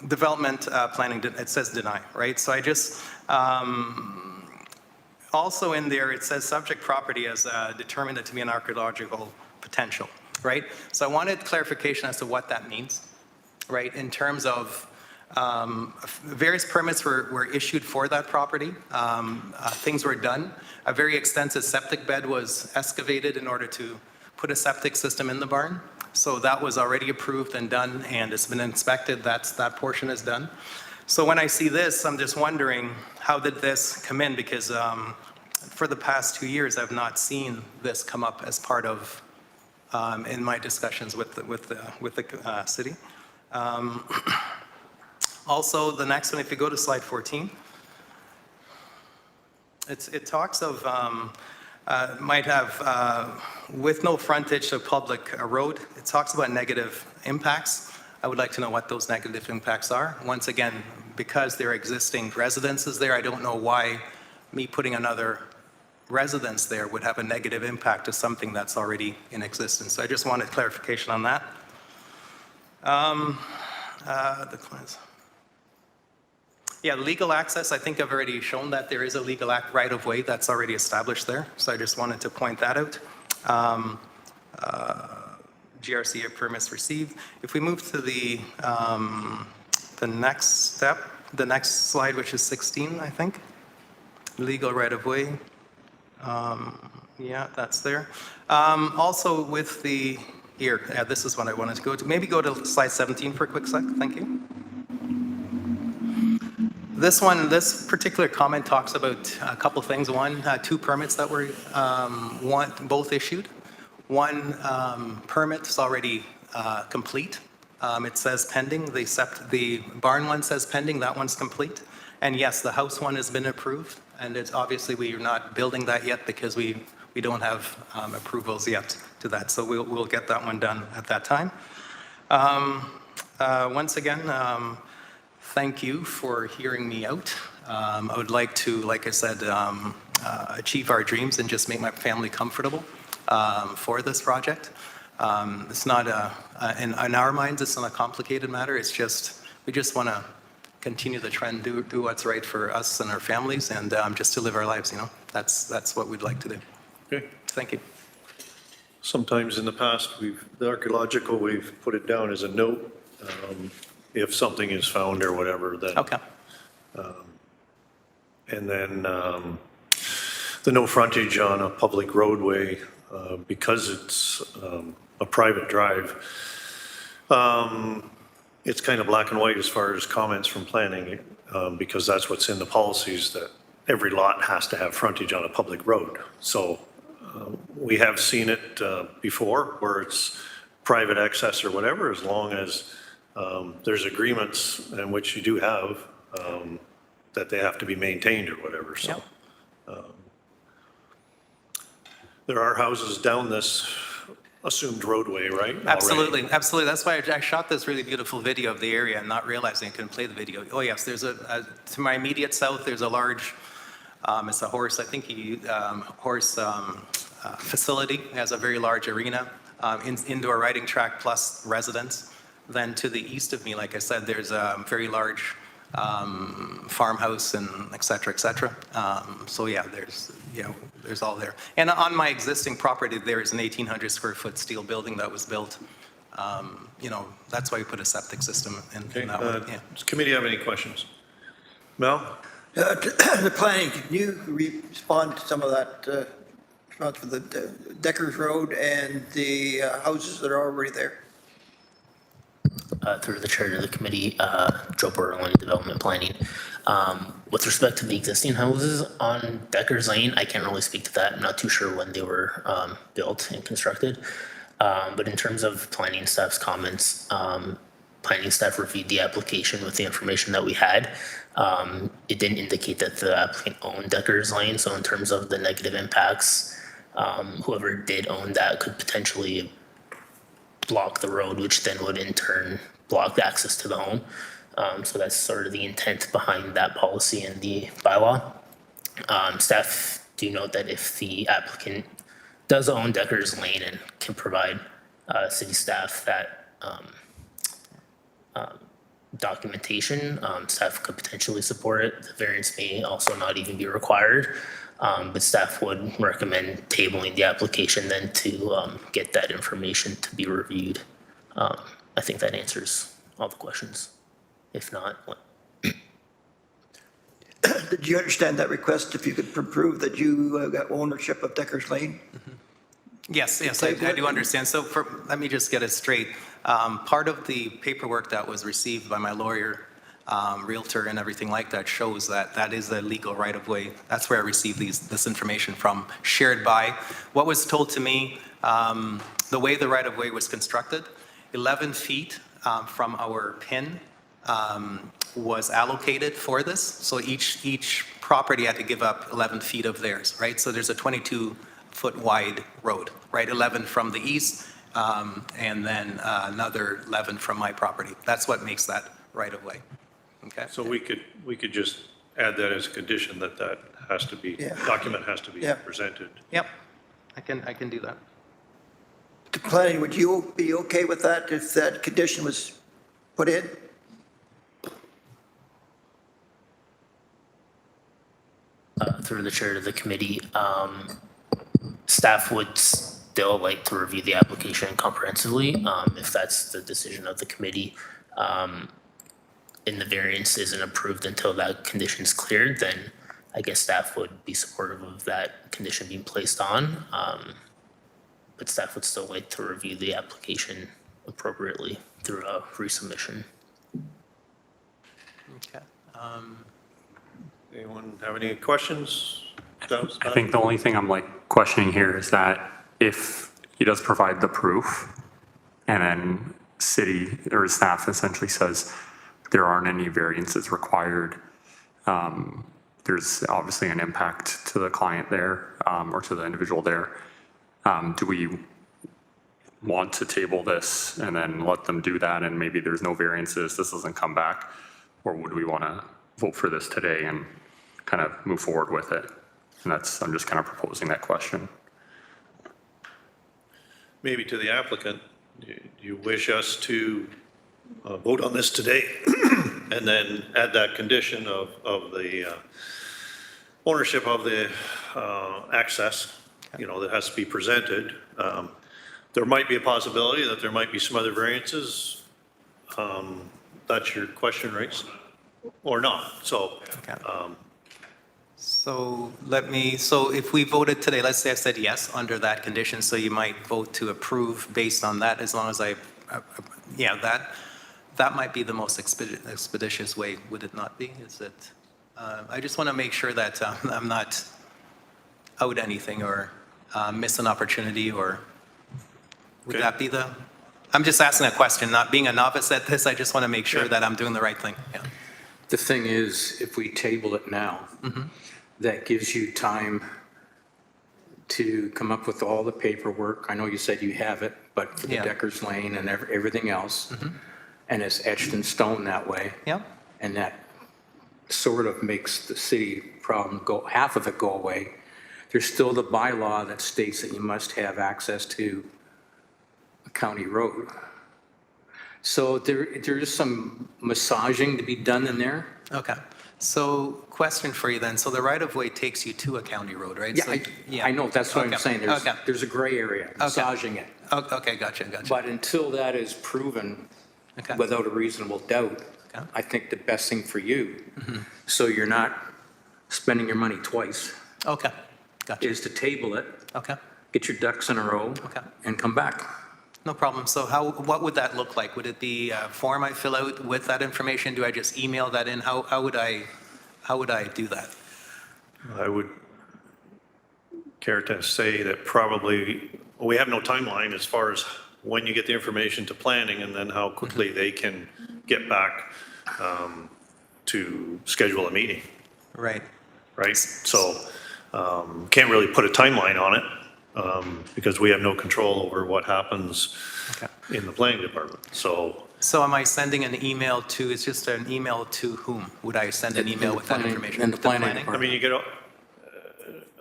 S19: development planning, it says deny, right? So I just, also in there, it says subject property as determined to be an archaeological potential, right? So I wanted clarification as to what that means, right? In terms of various permits were issued for that property. Things were done. A very extensive septic bed was excavated in order to put a septic system in the barn. So that was already approved and done, and it's been inspected. That portion is done. So when I see this, I'm just wondering, how did this come in? Because for the past 2 years, I've not seen this come up as part of, in my discussions with the city. Also, the next one, if you go to slide 14, it talks of, might have, with no frontage to public road, it talks about negative impacts. I would like to know what those negative impacts are. Once again, because there are existing residences there, I don't know why me putting another residence there would have a negative impact to something that's already in existence. So I just wanted clarification on that. The plans. Yeah, legal access, I think I've already shown that there is a legal right-of-way that's already established there. So I just wanted to point that out. GRC permits received. If we move to the next step, the next slide, which is 16, I think. Legal right-of-way. Yeah, that's there. Also with the, here, this is what I wanted to go to. Maybe go to slide 17 for a quick sec. Thank you. This particular comment talks about a couple things. One, 2 permits that were both issued. One permit is already complete. It says pending. The barn one says pending. That one's complete. And yes, the house one has been approved. And it's obviously we are not building that yet because we don't have approvals yet to that. So we'll get that one done at that time. Once again, thank you for hearing me out. I would like to, like I said, achieve our dreams and just make my family comfortable for this project. It's not in our minds, it's not a complicated matter. It's just, we just want to continue the trend, do what's right for us and our families, and just to live our lives, you know. That's what we'd like to do.
S1: Okay.
S19: Thank you.
S1: Sometimes in the past, the archaeological, we've put it down as a note. If something is found or whatever, then.
S19: Okay.
S1: And then the no frontage on a public roadway, because it's a private drive. It's kind of black and white as far as comments from planning, because that's what's in the policies, that every lot has to have frontage on a public road. So we have seen it before where it's private access or whatever, as long as there's agreements in which you do have that they have to be maintained or whatever. So there are houses down this assumed roadway, right?
S19: Absolutely,
S1: Already.
S19: absolutely. That's why I shot this really beautiful video of the area and not realizing I couldn't play the video. Oh yes, there's to my immediate south, there's a large, it's a horse, I think horse facility. It has a very large arena, indoor riding track plus residence. Then to the east of me, like I said, there's a very large farmhouse and et cetera, et cetera. So yeah, there's all there. And on my existing property, there is an 1,800 square foot steel building that was built. You know, that's why we put a septic system in that one. Yeah.
S1: Does the committee have any questions? Mel?
S5: The planning, can you respond to some of that, for the Deckers Road and the houses that are already there?
S20: Through the chair to the committee, Joe Borland, Development Planning. With respect to the existing houses on Deckers Lane, I can't really speak to that. I'm not too sure when they were built and constructed. But in terms of planning staff's comments, planning staff reviewed the application with the information that we had. It didn't indicate that the applicant owned Deckers Lane. So in terms of the negative impacts, whoever did own that could potentially block the road, which then would in turn block the access to the home. So that's sort of the intent behind that policy and the bylaw. Staff do note that if the applicant does own Deckers Lane and can provide city staff that documentation, staff could potentially support it. The variance may also not even be required. But staff would recommend tabling the application then to get that information to be reviewed. I think that answers all the questions. If not,
S5: Did you understand that request, if you could prove that you got ownership of Deckers Lane?
S19: Yes, I do understand. So let me just get it straight. Part of the paperwork that was received by my lawyer, realtor and everything like that shows that that is a legal right-of-way. That's where I received this information from, shared by. What was told to me, the way the right-of-way was constructed, 11 feet from our pin was allocated for this. So each property had to give up 11 feet of theirs, right? So there's a 22-foot wide road, right? 11 from the east, and then another 11 from my property. That's what makes that right-of-way. Okay?
S1: So we could just add that as a condition that that has to be,
S5: Yeah.
S1: document has to be
S5: Yeah.
S1: presented.
S19: Yep, I can do that.
S5: The planning, would you be okay with that if that condition was put in?
S20: Through the chair to the committee, staff would still like to review the application comprehensively, if that's the decision of the committee. And the variance isn't approved until that condition's cleared, then I guess staff would be supportive of that condition being placed on. But staff would still like to review the application appropriately through a resubmission.
S19: Okay.
S1: Anyone have any questions?
S11: I think the only thing I'm like questioning here is that if he does provide the proof and then city or staff essentially says there aren't any variances required, there's obviously an impact to the client there, or to the individual there. Do we want to table this and then let them do that and maybe there's no variances, this doesn't come back? Or would we want to vote for this today and kind of move forward with it? And that's, I'm just kind of proposing that question.
S1: Maybe to the applicant, do you wish us to vote on this today and then add that condition of the ownership of the access, that has to be presented? There might be a possibility that there might be some other variances. That's your question, right? Or not, so.
S19: So if we voted today, let's say I said yes under that condition, so you might vote to approve based on that, as long as that might be the most expeditious way, would it not be? Is it? I just want to make sure that I'm not out anything or miss an opportunity, or would that be the? I'm just asking a question, not being a novice at this. I just want to make sure that I'm doing the right thing. Yeah.
S8: The thing is, if we table it now, that gives you time to come up with all the paperwork. I know you said you have it, but for the Deckers Lane and everything else, and it's etched in stone that way.
S19: Yeah.
S8: And that sort of makes the city problem half of it go away. There's still the bylaw that states that you must have access to a county road. So there is some massaging to be done in there.
S19: Okay. So question for you then. So the right-of-way takes you to a county road, right?
S8: Yeah, I know, that's what I'm saying. There's a gray area, massaging it.
S19: Okay, gotcha.
S8: But until that is proven without a reasonable doubt, I think the best thing for you, so you're not spending your money twice, is to table it, get your ducks in a row, and come back.
S19: No problem. So what would that look like? Would it be a form I fill out with that information? Do I just email that in? How would I do that?
S1: I would care to say that probably, we have no timeline as far as when you get the information to planning and then how quickly they can get back to schedule a meeting.
S19: Right.
S1: Right? So can't really put a timeline on it because we have no control over what happens in the planning department. So
S19: am I sending an email to, it's just an email to whom? Would I send an email with that information?
S8: In the planning
S1: I mean, you could,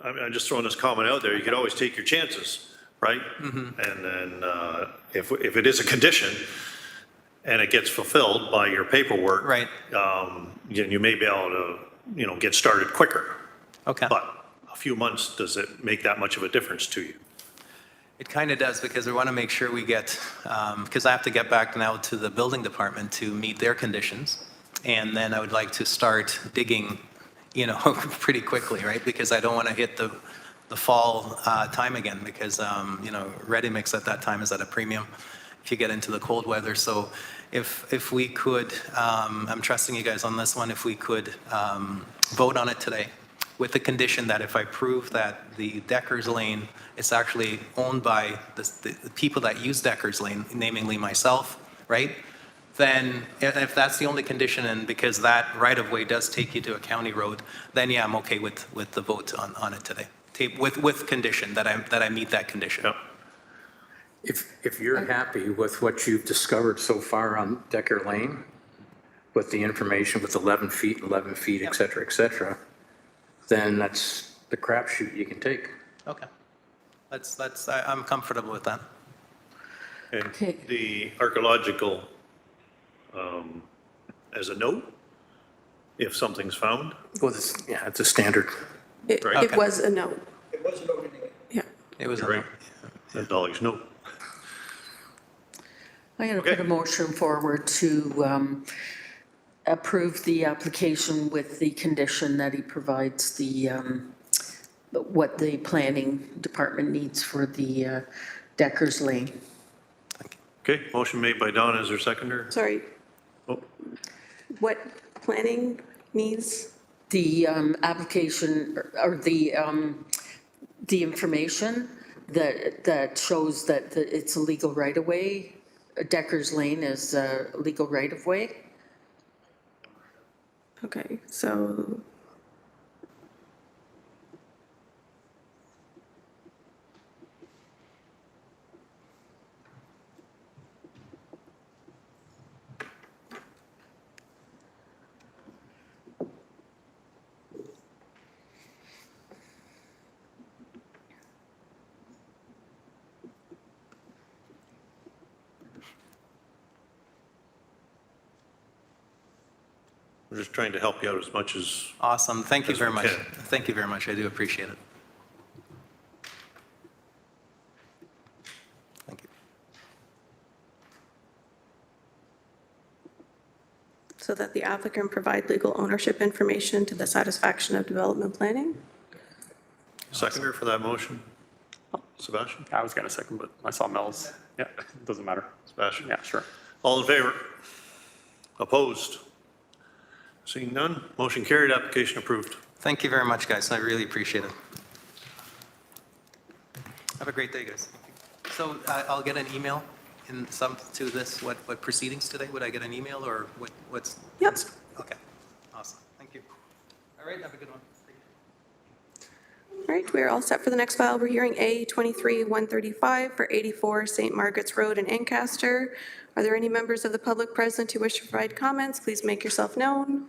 S1: I'm just throwing this comment out there, you could always take your chances, right? And then if it is a condition and it gets fulfilled by your paperwork,
S19: right?
S1: You may be able to, get started quicker.
S19: Okay.
S1: But a few months, does it make that much of a difference to you?
S19: It kind of does, because we want to make sure we get, because I have to get back now to the building department to meet their conditions. And then I would like to start digging, pretty quickly, right? Because I don't want to hit the fall time again, because, ready mix at that time is at a premium if you get into the cold weather. So if we could, I'm trusting you guys on this one, if we could vote on it today, with the condition that if I prove that the Deckers Lane is actually owned by the people that use Deckers Lane, namely myself, right? Then if that's the only condition, and because that right-of-way does take you to a county road, then yeah, I'm okay with the vote on it today. With condition that I meet that condition.
S1: Yep.
S8: If you're happy with what you've discovered so far on Decker Lane, with the information with 11 feet, 11 feet, et cetera, then that's the crapshoot you can take.
S19: Okay. I'm comfortable with that.
S1: And
S14: Okay.
S1: the archaeological, as a note, if something's found,
S8: Well, yeah, it's a standard.
S3: It
S1: Right.
S3: was a no.
S5: It wasn't opening.
S3: Yeah.
S19: It was,
S1: right? That's always no.
S14: I'm going to put a motion forward to approve the application with the condition that he provides the, what the planning department needs for the Deckers Lane.
S1: Okay, motion made by Donna, is there a seconder?
S3: Sorry,
S1: Oh,
S3: what planning needs?
S14: The application or the information that shows that it's a legal right-of-way. Deckers Lane is a legal right-of-way.
S3: Okay, so
S1: we're just trying to help you out as much as,
S19: awesome. Thank you
S1: As
S19: very
S1: we
S19: much.
S1: can.
S19: Thank you very much. I do appreciate it. Thank you.
S3: so that the applicant provide legal ownership information to the satisfaction of development planning?
S1: seconder for that motion? Sebastian?
S11: I was gonna second, but I saw Mel's. Yeah, it doesn't matter.
S1: Sebastian?
S11: Yeah, sure.
S1: All in favor? Opposed? Seeing none, motion carried, application approved.
S19: Thank you very much, guys. I really appreciate it. Have a great day, guys. So I'll get an email in some to this, what proceedings today? Would I get an email or what's?
S3: Yep.
S19: Okay, awesome. Thank you. All right, have a good one.
S3: All right, we're all set for the next file. We're hearing A 23-135 for 84 St. Margaret's Road in Ancaster. Are there any members of the public present who wish to provide comments? Please make yourself known.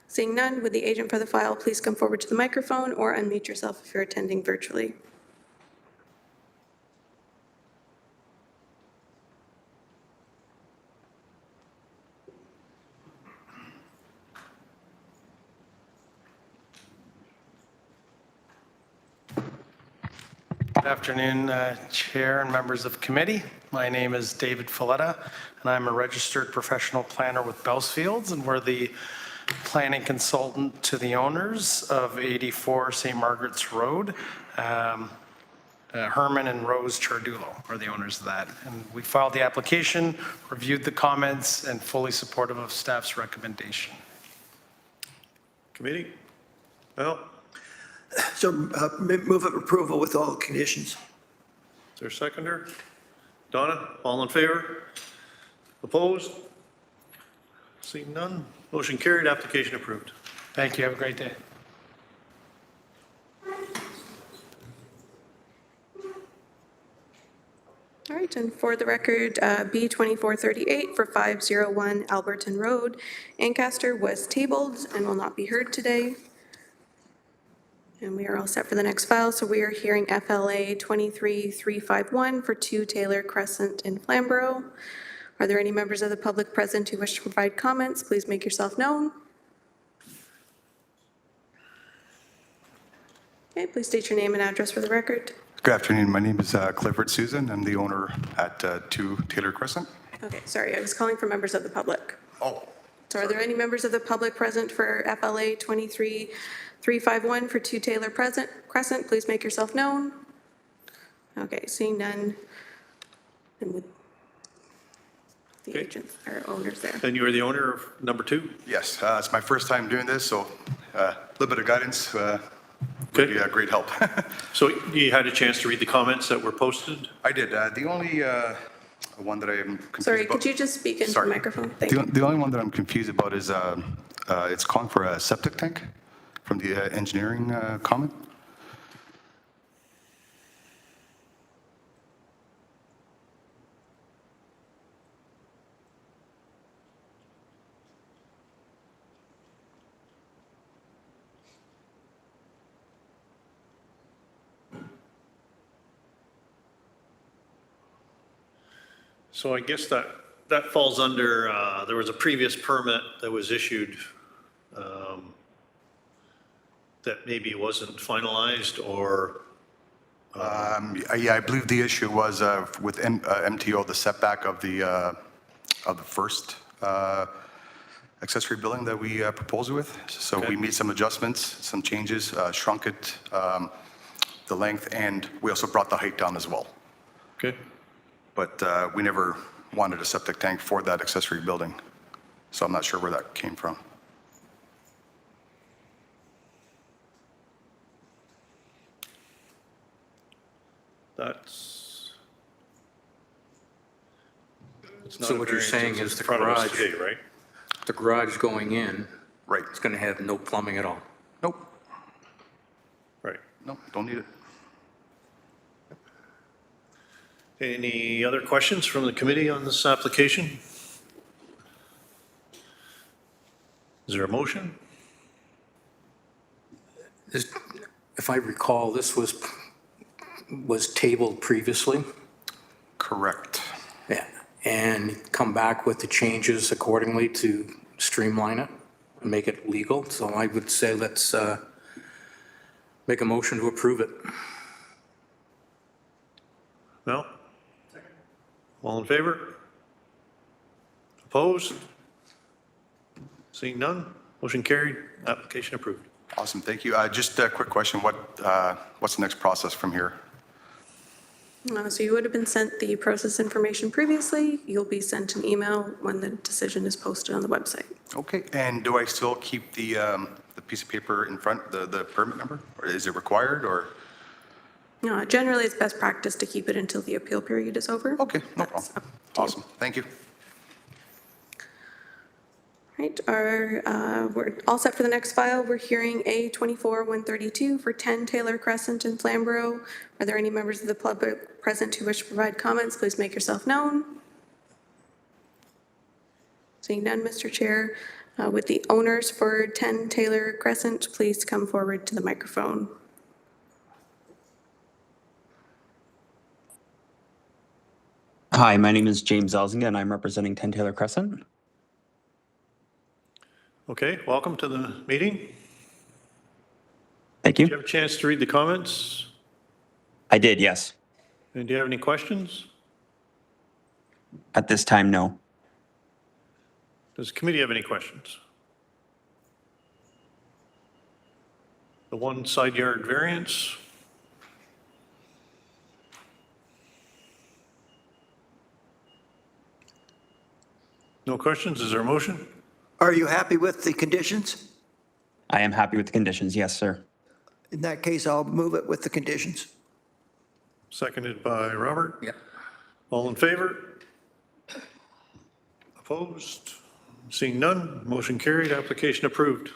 S3: Seeing none, would the agent for the file please come forward to the microphone or unmute yourself if you're attending virtually?
S21: Good afternoon, Chair and members of committee. My name is David Folletta, and I'm a registered professional planner with Bellsfields, and we're the planning consultant to the owners of 84 St. Margaret's Road. Herman and Rose Chardulo are the owners of that. And we filed the application, reviewed the comments, and fully supportive of staff's recommendation.
S1: Committee? Well,
S5: So move of approval with all conditions.
S1: is there a seconder? Donna, all in favor? Opposed? Seeing none, motion carried, application approved.
S21: Thank you. Have a great day.
S3: All right, and for the record, B 2438 for 501 Alberton Road, Ancaster was tabled and will not be heard today. And we are all set for the next file, so we are hearing FLA 23351 for 2 Taylor Crescent in Flamborough. Are there any members of the public present who wish to provide comments? Please make yourself known. Okay, please state your name and address for the record.
S22: Good afternoon. My name is Clifford Susan. I'm the owner at 2 Taylor Crescent.
S3: Okay, sorry, I was calling for members of the public.
S22: Oh.
S3: So are there any members of the public present for FLA 23351 for 2 Taylor Crescent? Please make yourself known. Okay, seeing none. And with the agents or owners there.
S1: And you are the owner of number 2?
S22: Yes, it's my first time doing this, so a little bit of guidance would be a great help.
S1: So you had a chance to read the comments that were posted?
S22: I did. The only one that I am confused
S3: Sorry,
S22: about.
S3: could you just speak into the microphone? Thank you.
S22: The only one that I'm confused about is it's calling for a septic tank from the engineering comment.
S1: So I guess that falls under, there was a previous permit that was issued that maybe wasn't finalized, or?
S22: Yeah, I believe the issue was with MTO, the setback of the first accessory building that we proposed with. So we made some adjustments, some changes, shrunk it, the length, and we also brought the height down as well.
S1: Okay.
S22: But we never wanted a septic tank for that accessory building. So I'm not sure where that came from.
S1: That's. it's not
S8: So
S1: a
S8: what you're
S1: variance,
S8: saying
S1: it's
S8: is
S1: in
S8: the
S1: front of us
S8: garage,
S1: today, right?
S8: the garage going in,
S22: Right.
S8: it's going to have no plumbing at all.
S22: Nope.
S1: Right.
S22: Nope, don't need it.
S1: Any other questions from the committee on this application? Is there a motion?
S8: If I recall, this was tabled previously.
S22: Correct.
S8: Yeah, and come back with the changes accordingly to streamline it and make it legal. So I would say let's make a motion to approve it.
S1: No? All in favor? Opposed? Seeing none? Motion carried, application approved.
S22: Awesome, thank you. Just a quick question. What's the next process from here?
S3: So you would have been sent the process information previously. You'll be sent an email when the decision is posted on the website.
S22: Okay, and do I still keep the piece of paper in front, the permit number? Or is it required, or?
S3: Generally, it's best practice to keep it until the appeal period is over.
S22: Okay, no problem. Awesome, thank you.
S3: Right, we're all set for the next file. We're hearing A24-132 for 10 Taylor Crescent in Flamborough. Are there any members of the public present who wish to provide comments? Please make yourself known. Seeing none, Mr. Chair. With the owners for 10 Taylor Crescent, please come forward to the microphone.
S4: Hi, my name is James Elzinga, and I'm representing 10 Taylor Crescent.
S1: Okay, welcome to the meeting.
S4: Thank you.
S1: Did you have a chance to read the comments?
S4: I did, yes.
S1: And do you have any questions?
S4: At this time, no.
S1: Does the committee have any questions? The one side yard variance? No questions? Is there a motion?
S5: Are you happy with the conditions?
S4: I am happy with the conditions, yes, sir.
S5: In that case, I'll move it with the conditions.
S1: Seconded by Robert.
S8: Yep.
S1: All in favor? Opposed? Seeing none, motion carried, application approved.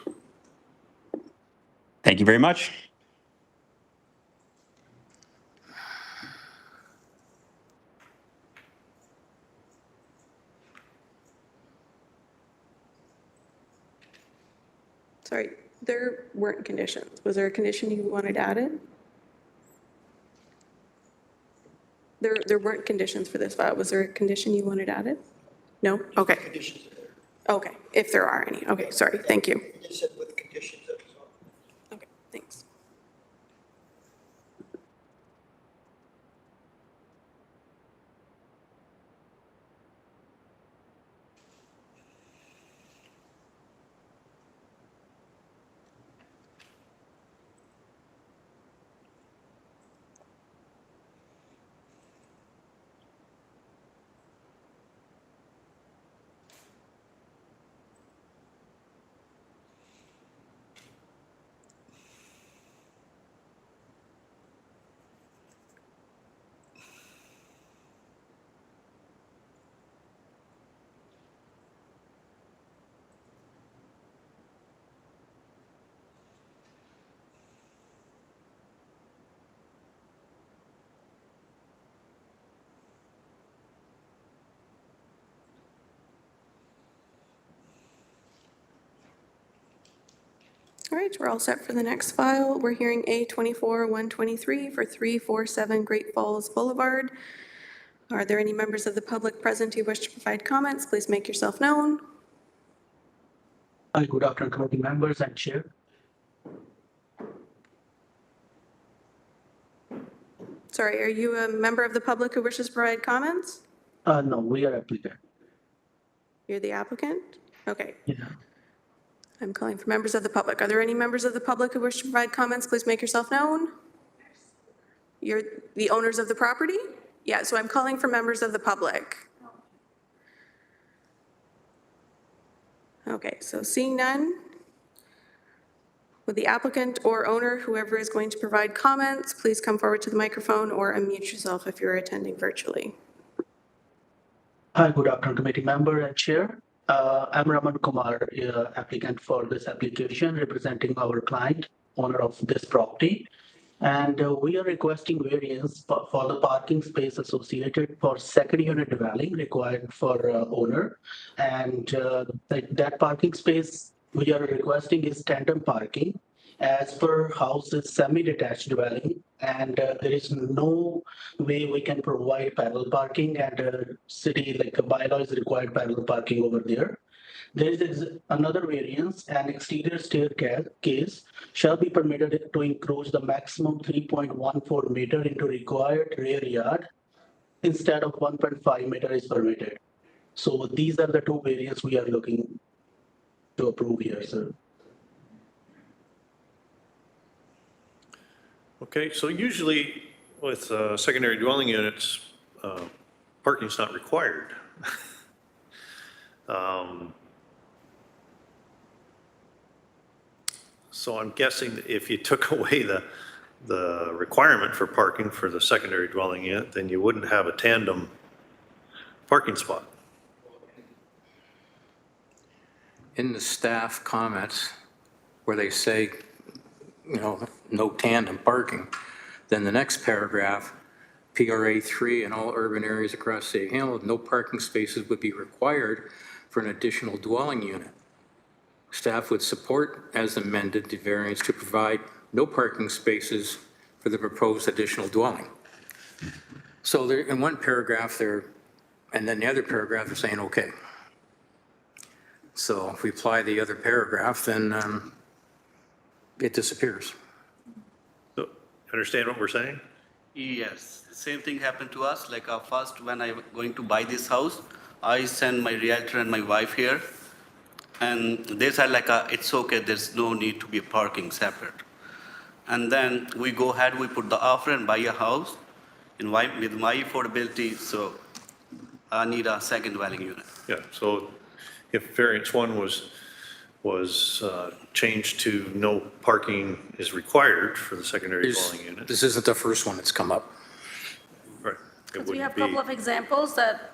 S4: Thank you very much.
S3: Sorry, there weren't conditions. Was there a condition you wanted added? There weren't conditions for this file. Was there a condition you wanted added? No? Okay. Okay, if there are any. Okay, sorry, thank you.
S5: You just said with conditions, that was all.
S3: Okay, thanks. All right, we're all set for the next file. We're hearing A24-123 for 347 Great Falls Boulevard. Are there any members of the public present who wish to provide comments? Please make yourself known.
S7: Hi, good afternoon, committee members and chair.
S3: Sorry, are you a member of the public who wishes to provide comments?
S7: No, we are applicant.
S3: You're the applicant? Okay.
S7: Yeah.
S3: I'm calling for members of the public. Are there any members of the public who wish to provide comments? Please make yourself known. You're the owners of the property? Yeah, so I'm calling for members of the public. Okay, so seeing none, would the applicant or owner, whoever is going to provide comments, please come forward to the microphone or unmute yourself if you're attending virtually.
S7: Hi, good afternoon, committee member and chair. I'm Raman Kumar, applicant for this application, representing our client, owner of this property. And we are requesting variance for the parking space associated for second unit dwelling required for owner. And that parking space we are requesting is tandem parking. As per house is semi-detached dwelling, and there is no way we can provide parallel parking, and city like a bylaw is required parallel parking over there. There is another variance, an exterior staircase shall be permitted to encroach the maximum 3.14 meter into required rear yard instead of 1.5 meter is permitted. So these are the two variants we are looking to approve here, sir.
S1: Okay, so usually with secondary dwelling units, parking's not required. So I'm guessing that if you took away the requirement for parking for the secondary dwelling unit, then you wouldn't have a tandem parking spot.
S8: In the staff comments where they say, no tandem parking, then the next paragraph, PRA 3 in all urban areas across the city of Hamilton, no parking spaces would be required for an additional dwelling unit. Staff would support as amended the variance to provide no parking spaces for the proposed additional dwelling. So there, in one paragraph there, and then the other paragraph they're saying, okay. So if we apply the other paragraph, then it disappears.
S1: So, understand what we're saying?
S2: Yes, same thing happened to us. Like first, when I was going to buy this house, I sent my realtor and my wife here, and they said like, it's okay, there's no need to be parking separate. And then we go ahead, we put the offer and buy a house with my affordability, so I need a second dwelling unit.
S1: Yeah, so if variance one was changed to no parking is required for the secondary dwelling unit.
S8: This isn't the first one that's come up.
S1: Right.
S9: We have a couple of examples that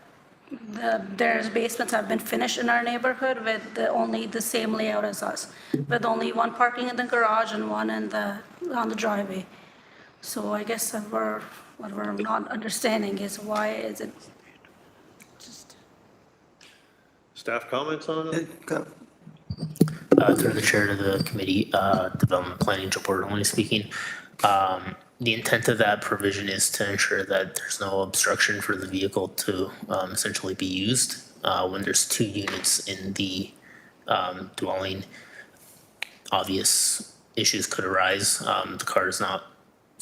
S9: there's basements have been finished in our neighborhood with only the same layout as us, with only one parking in the garage and one on the driveway. So I guess what we're not understanding is why is it just.
S1: Staff comments on it?
S20: Through the chair to the committee, development planning, Joe Bortolini speaking. The intent of that provision is to ensure that there's no obstruction for the vehicle to essentially be used. When there's two units in the dwelling, obvious issues could arise. The car is not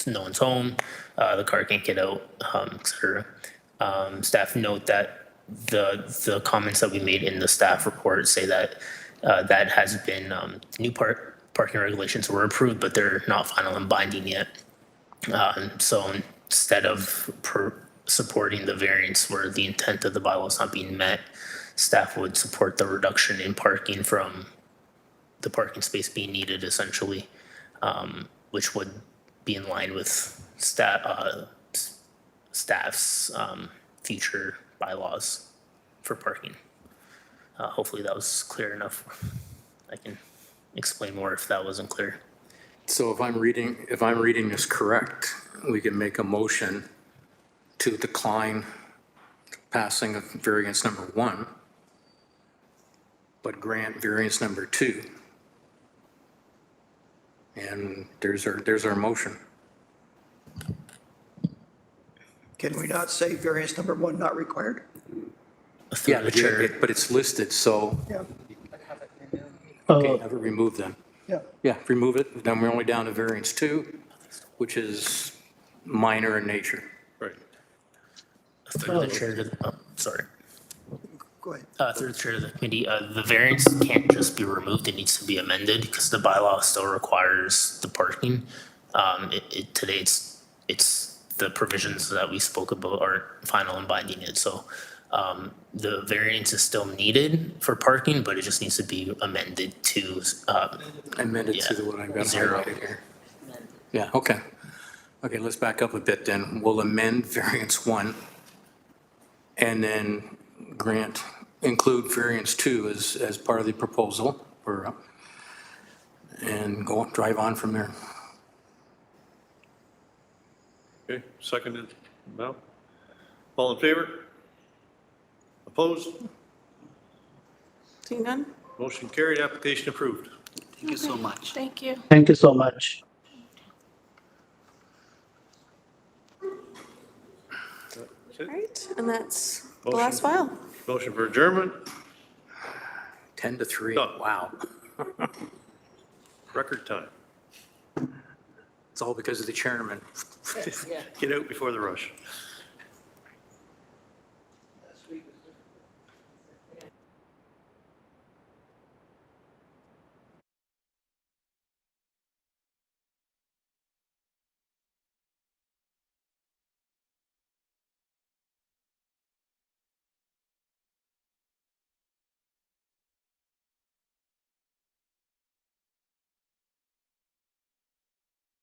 S20: no one's home, the car can't get out, etc. Staff note that the comments that we made in the staff report say that that has been new parking regulations were approved, but they're not final and binding yet. So instead of supporting the variance where the intent of the bylaw is not being met, staff would support the reduction in parking from the parking space being needed essentially, which would be in line with staff's future bylaws for parking. Hopefully that was clear enough. I can explain more if that wasn't clear.
S8: So if I'm reading this correct, we can make a motion to decline passing of variance number 1, but grant variance number 2. And there's our motion.
S5: Can we not say variance number 1 not required?
S20: Through the chair.
S8: But it's listed, so,
S5: Yeah.
S8: okay, have it removed then.
S5: Yeah.
S8: Yeah, remove it, then we're only down to variance 2, which is minor in nature.
S1: Right.
S20: Through the chair to, sorry.
S5: Go ahead.
S20: Through the chair to the committee, the variance can't just be removed, it needs to be amended because the bylaw still requires the parking. Today it's the provisions that we spoke about aren't final and binding it, so the variance is still needed for parking, but it just needs to be amended to,
S8: Amended to
S20: yeah,
S8: the what I've got
S20: zero.
S8: highlighted here. Yeah, okay. Okay, let's back up a bit then. We'll amend variance 1 and then include variance 2 as part of the proposal, and drive on from there.
S1: Okay, seconded. Mel? All in favor? Opposed?
S3: Seeing none?
S1: Motion carried, application approved.
S2: Thank you so much.
S9: Thank you.
S7: Thank you so much.
S3: All right, and that's the last file.
S1: Motion for adjournment,
S8: 10 to 3,
S1: Done.
S8: wow.
S1: record time.
S8: It's all because of the chairman.
S1: Get out before the rush.